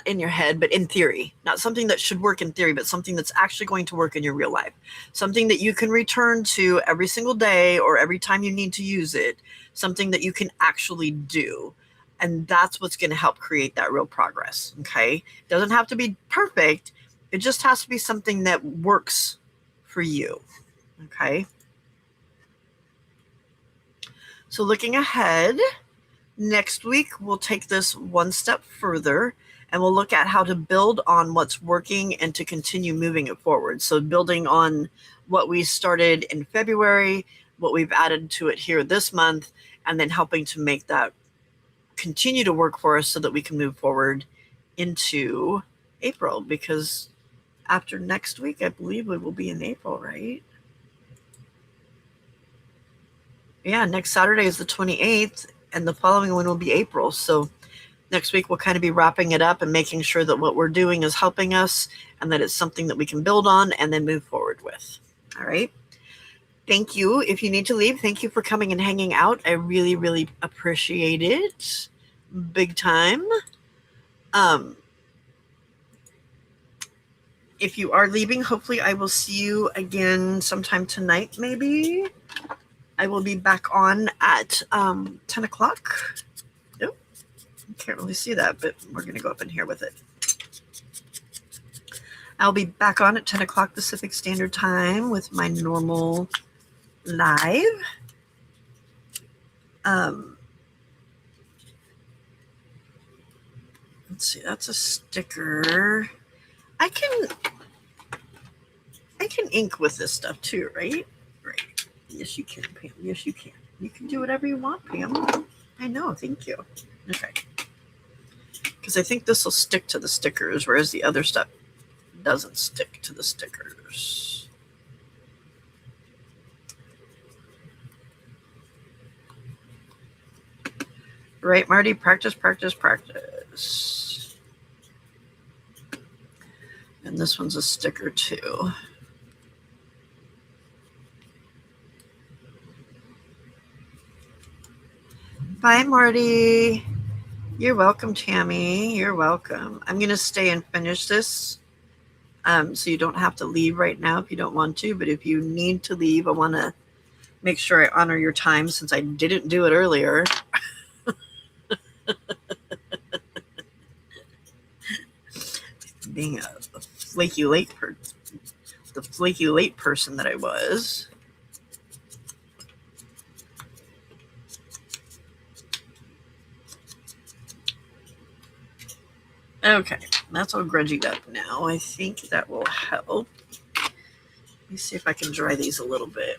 [SPEAKER 1] in your head, but in theory. Not something that should work in theory, but something that's actually going to work in your real life. Something that you can return to every single day or every time you need to use it. Something that you can actually do. And that's what's going to help create that real progress. Okay? It doesn't have to be perfect. It just has to be something that works for you. Okay? So looking ahead, next week we'll take this one step further and we'll look at how to build on what's working and to continue moving it forward. So building on what we started in February, what we've added to it here this month, and then helping to make that continue to work for us so that we can move forward into April, because after next week, I believe we will be in April, right? Yeah, next Saturday is the 28th, and the following one will be April. So next week, we'll kind of be wrapping it up and making sure that what we're doing is helping us and that it's something that we can build on and then move forward with. All right. Thank you. If you need to leave, thank you for coming and hanging out. I really, really appreciate it. Big time. If you are leaving, hopefully I will see you again sometime tonight, maybe. I will be back on at 10 o'clock. Nope. Can't really see that, but we're going to go up in here with it. I'll be back on at 10 o'clock Pacific Standard Time with my normal live. Let's see, that's a sticker. I can ink with this stuff too, right? Right. Yes, you can, Pam. Yes, you can. You can do whatever you want, Pam. I know. Thank you. Okay. Because I think this will stick to the stickers, whereas the other stuff doesn't stick to the stickers. Right, Marty? Practice, practice, practice. And this one's a sticker too. Bye, Marty. You're welcome, Tammy. You're welcome. I'm going to stay and finish this. So you don't have to leave right now if you don't want to. But if you need to leave, I want to make sure I honor your time since I didn't do it earlier. Being a flaky late person that I was. Okay, that's all grungy up now. I think that will help. Let me see if I can dry these a little bit.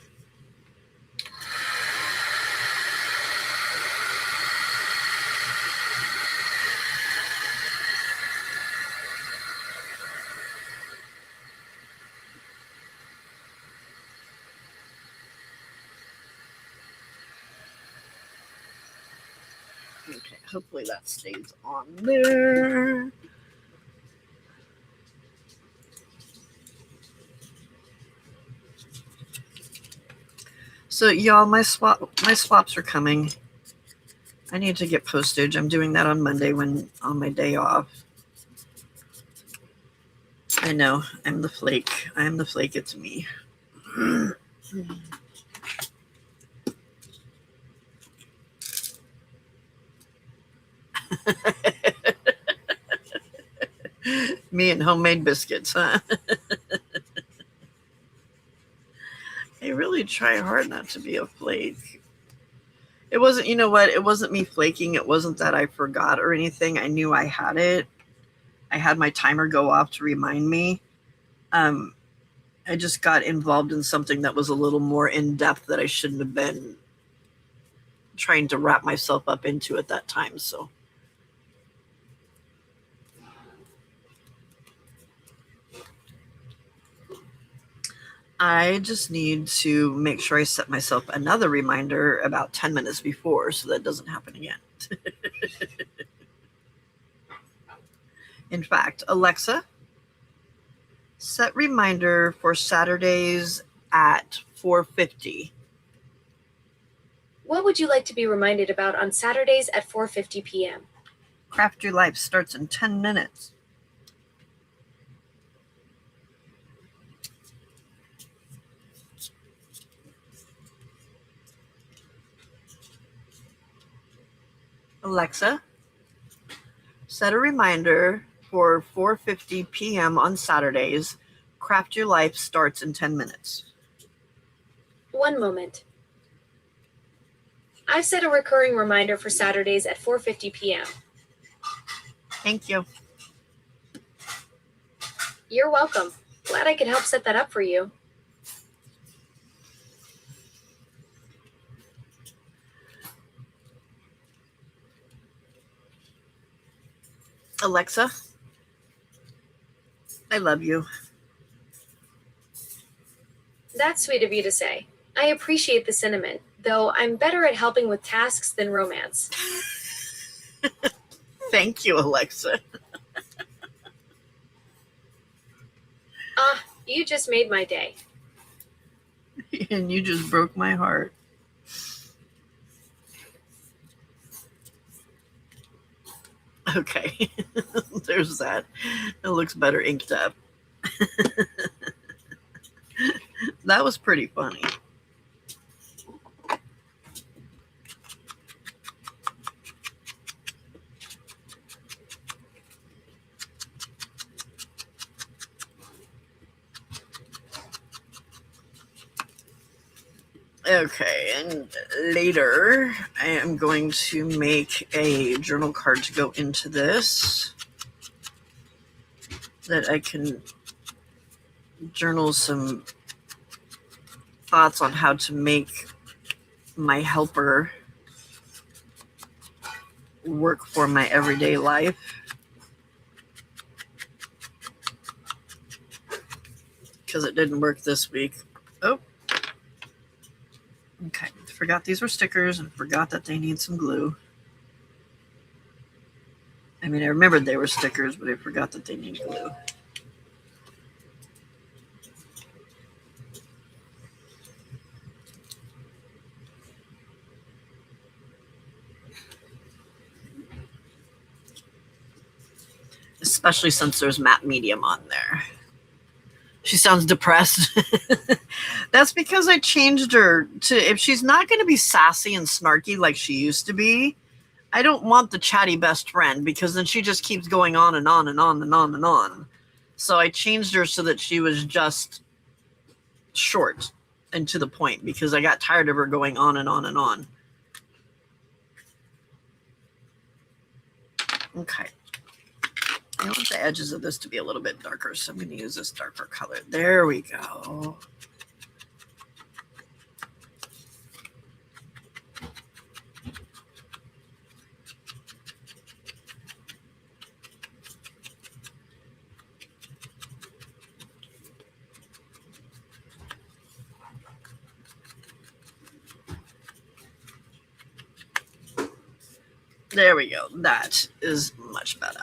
[SPEAKER 1] Okay, hopefully that stays on there. So y'all, my swaps are coming. I need to get postage. I'm doing that on Monday on my day off. I know. I'm the flake. I'm the flake. It's me. Me and homemade biscuits, huh? I really try hard not to be a flake. It wasn't, you know what? It wasn't me flaking. It wasn't that I forgot or anything. I knew I had it. I had my timer go off to remind me. I just got involved in something that was a little more in depth that I shouldn't have been trying to wrap myself up into at that time. So I just need to make sure I set myself another reminder about 10 minutes before so that doesn't happen again. In fact, Alexa, set reminder for Saturdays at 4:50.
[SPEAKER 2] What would you like to be reminded about on Saturdays at 4:50 p.m.?
[SPEAKER 1] Craft Your Life starts in 10 minutes. Alexa, set a reminder for 4:50 p.m. on Saturdays. Craft Your Life starts in 10 minutes.
[SPEAKER 2] 1 moment. I've set a recurring reminder for Saturdays at 4:50 p.m.
[SPEAKER 1] Thank you.
[SPEAKER 2] You're welcome. Glad I could help set that up for you.
[SPEAKER 1] Alexa, I love you.
[SPEAKER 2] That's sweet of you to say. I appreciate the sentiment, though I'm better at helping with tasks than romance.
[SPEAKER 1] Thank you, Alexa.
[SPEAKER 2] You just made my day.
[SPEAKER 1] And you just broke my heart. Okay, there's that. It looks better inked up. That was pretty funny. Okay, and later I am going to make a journal card to go into this that I can journal some thoughts on how to make my helper work for my everyday life. Because it didn't work this week. Oh. Okay, forgot these were stickers and forgot that they need some glue. I mean, I remembered they were stickers, but I forgot that they need glue. Especially since there's matte medium on there. She sounds depressed. That's because I changed her to, if she's not going to be sassy and snarky like she used to be, I don't want the chatty best friend because then she just keeps going on and on and on and on and on. So I changed her so that she was just short and to the point because I got tired of her going on and on and on. Okay. I want the edges of this to be a little bit darker, so I'm going to use this darker color. There we go. There we go. That is much better.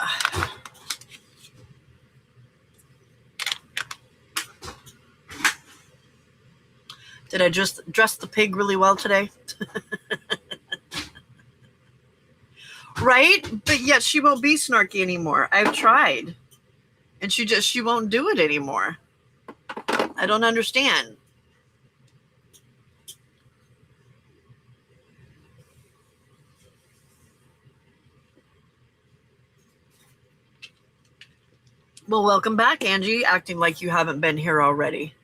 [SPEAKER 1] Did I just dress the pig really well today? Right? But yet she won't be snarky anymore. I've tried. And she won't do it anymore. I don't understand. Well, welcome back, Angie, acting like you haven't been here already.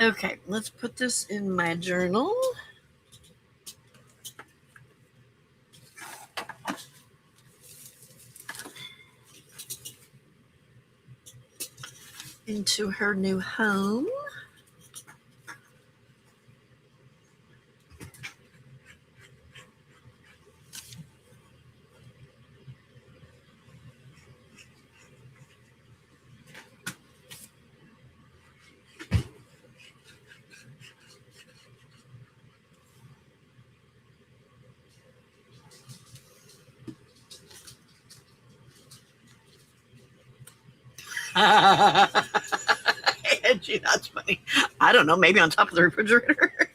[SPEAKER 1] Okay, let's put this in my journal. Into her new home. Angie, that's funny. I don't know, maybe on top of the refrigerator.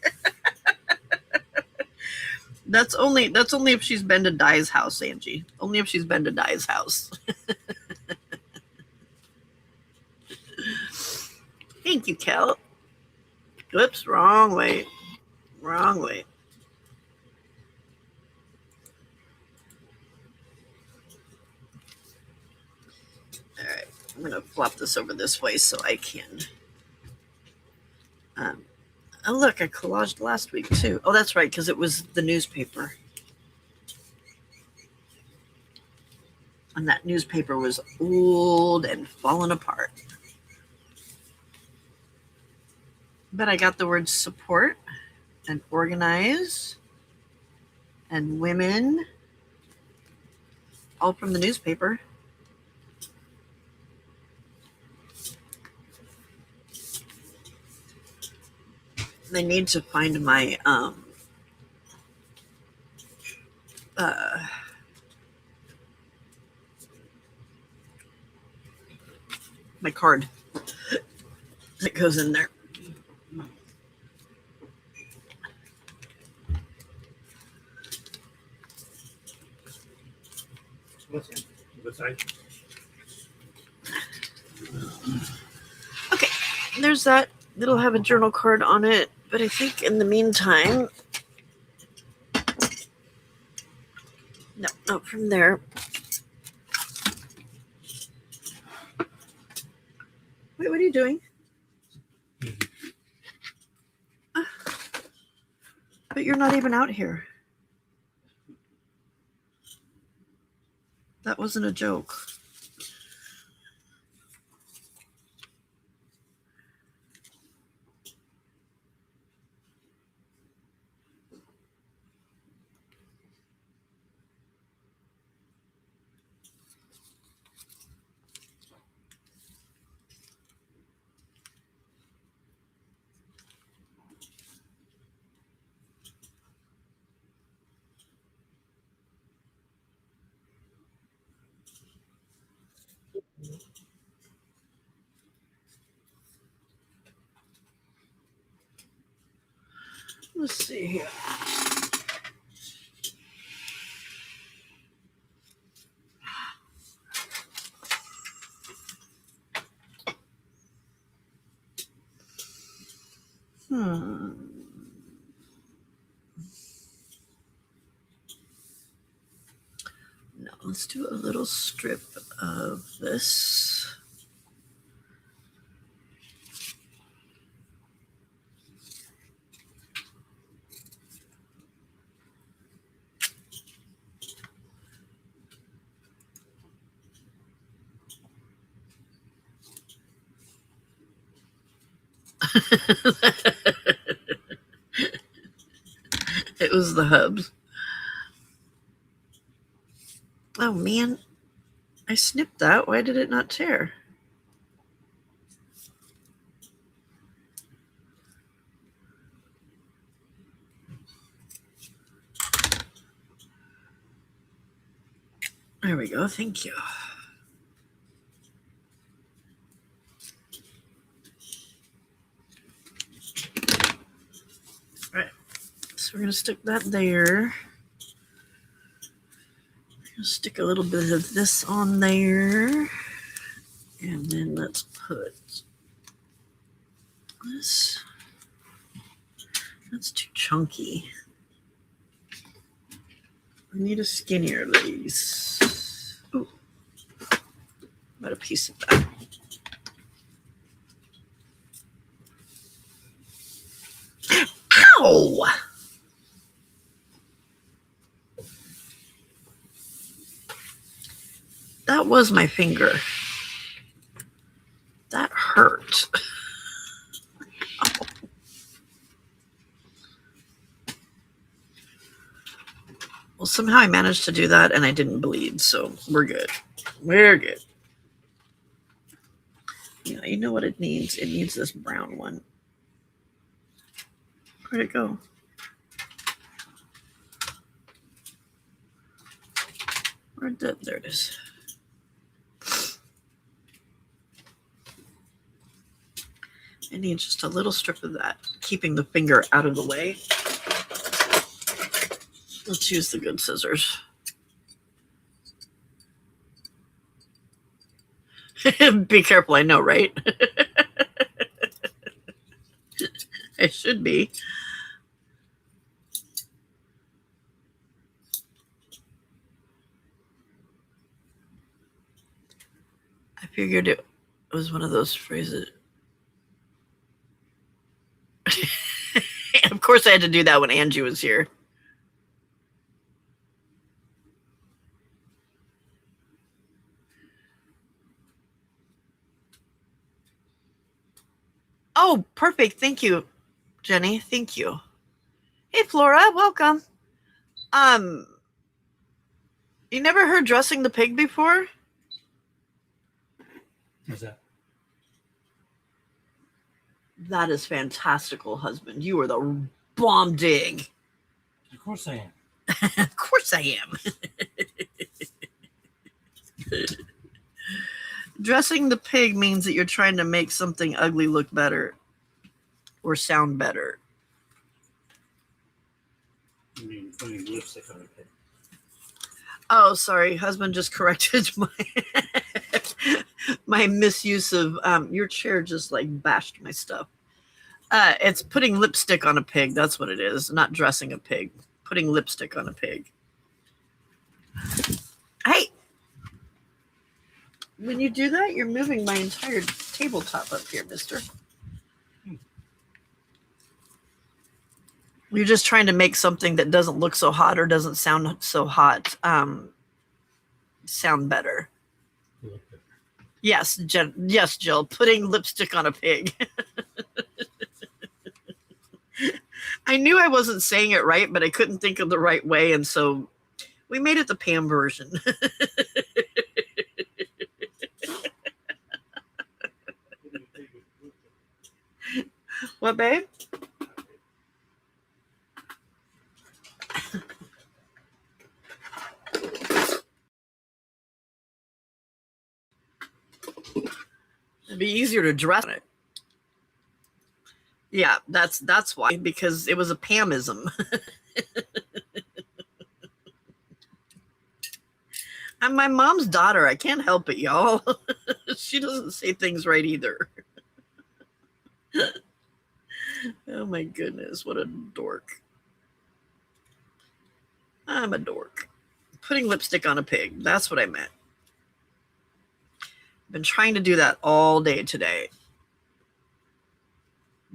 [SPEAKER 1] That's only if she's been to Di's house, Angie. Only if she's been to Di's house. Thank you, Kel. Oops, wrong way. Wrong way. All right, I'm gonna flop this over this way so I can. Oh look, I collaged last week too. Oh, that's right, because it was the newspaper. And that newspaper was old and falling apart. But I got the words support and organize and women all from the newspaper. They need to find my my card that goes in there.
[SPEAKER 3] What side?
[SPEAKER 1] Okay, there's that. It'll have a journal card on it, but I think in the meantime, no, not from there. Wait, what are you doing? But you're not even out here. That wasn't a joke. Let's see here. No, let's do a little strip of this. It was the hubs. Oh man, I snipped that. Why did it not tear? There we go. Thank you. All right. So we're going to stick that there. Stick a little bit of this on there. And then let's put this. That's too chunky. We need a skinnier lace. Ooh. About a piece of that. Ow! That was my finger. That hurt. Well, somehow I managed to do that and I didn't bleed, so we're good. We're good. Yeah, you know what it needs? It needs this brown one. Where'd it go? Where'd that? There it is. I need just a little strip of that, keeping the finger out of the way. Let's use the good scissors. Be careful, I know, right? I should be. I figured it was one of those phrases. Of course I had to do that when Angie was here. Oh, perfect. Thank you, Jenny. Thank you. Hey, Flora. Welcome. You never heard dressing the pig before?
[SPEAKER 3] What's that?
[SPEAKER 1] That is fantastical, husband. You are the bomb dig.
[SPEAKER 3] Of course I am.
[SPEAKER 1] Of course I am. Dressing the pig means that you're trying to make something ugly look better or sound better.
[SPEAKER 3] I mean, putting lipstick on a pig.
[SPEAKER 1] Oh, sorry. Husband just corrected my misuse of your chair just like bashed my stuff. It's putting lipstick on a pig. That's what it is. Not dressing a pig. Putting lipstick on a pig. Hey, when you do that, you're moving my entire tabletop up here, mister. You're just trying to make something that doesn't look so hot or doesn't sound so hot sound better. Yes, Jen. Yes, Jill. Putting lipstick on a pig. I knew I wasn't saying it right, but I couldn't think of the right way, and so we made it the Pam version. What, babe? It'd be easier to dress it. Yeah, that's why, because it was a Pamism. I'm my mom's daughter. I can't help it, y'all. She doesn't say things right either. Oh my goodness, what a dork. I'm a dork. Putting lipstick on a pig. That's what I meant. I've been trying to do that all day today.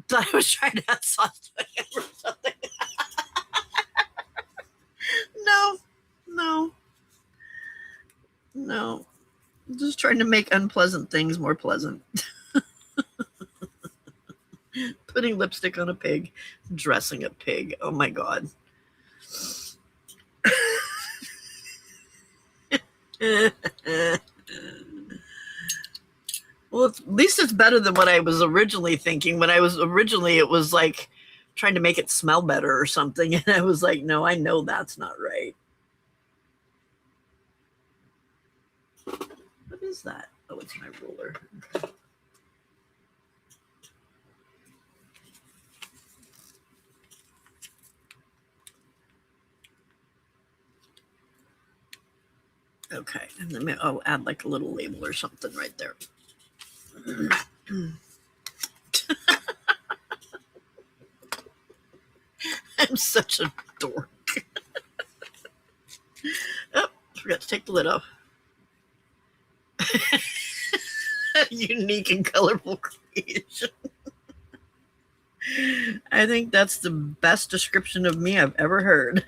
[SPEAKER 1] Thought I was trying to have sauce or something. No. I'm just trying to make unpleasant things more pleasant. Putting lipstick on a pig, dressing a pig. Oh my God. Well, at least it's better than what I was originally thinking. When I was originally, it was like trying to make it smell better or something. And I was like, no, I know that's not right. What is that? Oh, it's my ruler. Okay. Okay, and then I'll add like a little label or something right there. I'm such a dork. Oh, forgot to take the lid off. Unique and colorful creation. I think that's the best description of me I've ever heard.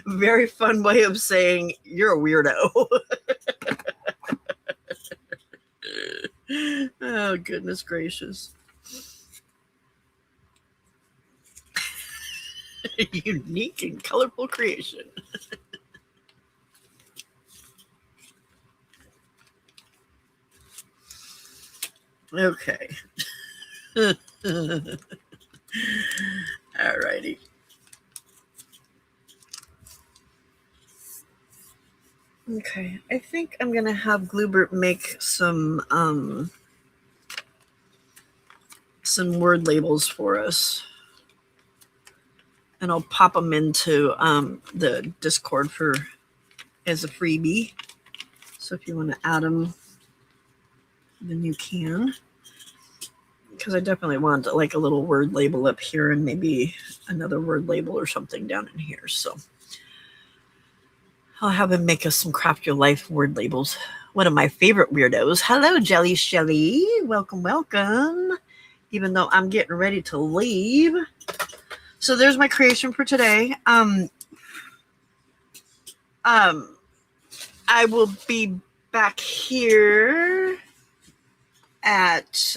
[SPEAKER 1] Very fun way of saying you're a weirdo. Oh, goodness gracious. Unique and colorful creation. Okay. Alrighty. Okay, I think I'm gonna have Gloobert make some word labels for us, and I'll pop them into the Discord as a freebie. So if you want to add them, then you can. Because I definitely want like a little word label up here and maybe another word label or something down in here. So I'll have him make us some Craft Your Life word labels. One of my favorite weirdos. Hello, Jelly Shelly. Welcome, welcome. Even though I'm getting ready to leave. So there's my creation for today. I will be back here at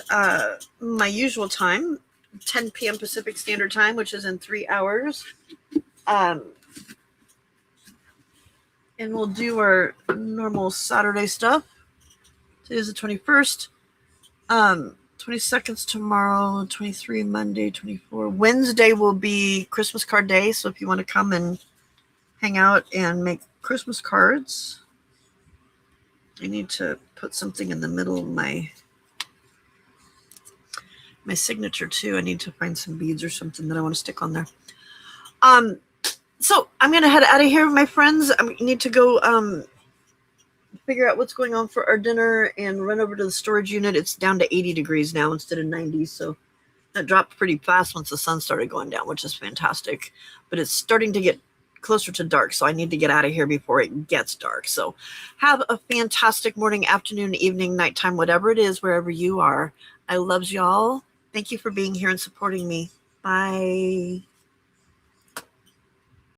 [SPEAKER 1] my usual time, 10 p.m. Pacific Standard Time, which is in 3 hours. And we'll do our normal Saturday stuff. Today's the 21st. 22nd's tomorrow, 23 Monday, 24. Wednesday will be Christmas card day. So if you want to come and hang out and make Christmas cards, I need to put something in the middle of my signature too. I need to find some beads or something that I want to stick on there. So I'm gonna head out of here, my friends. I need to go figure out what's going on for our dinner and run over to the storage unit. It's down to 80 degrees now instead of 90, so that dropped pretty fast once the sun started going down, which is fantastic. But it's starting to get closer to dark, so I need to get out of here before it gets dark. So have a fantastic morning, afternoon, evening, nighttime, whatever it is, wherever you are. I loves y'all. Thank you for being here and supporting me. Bye.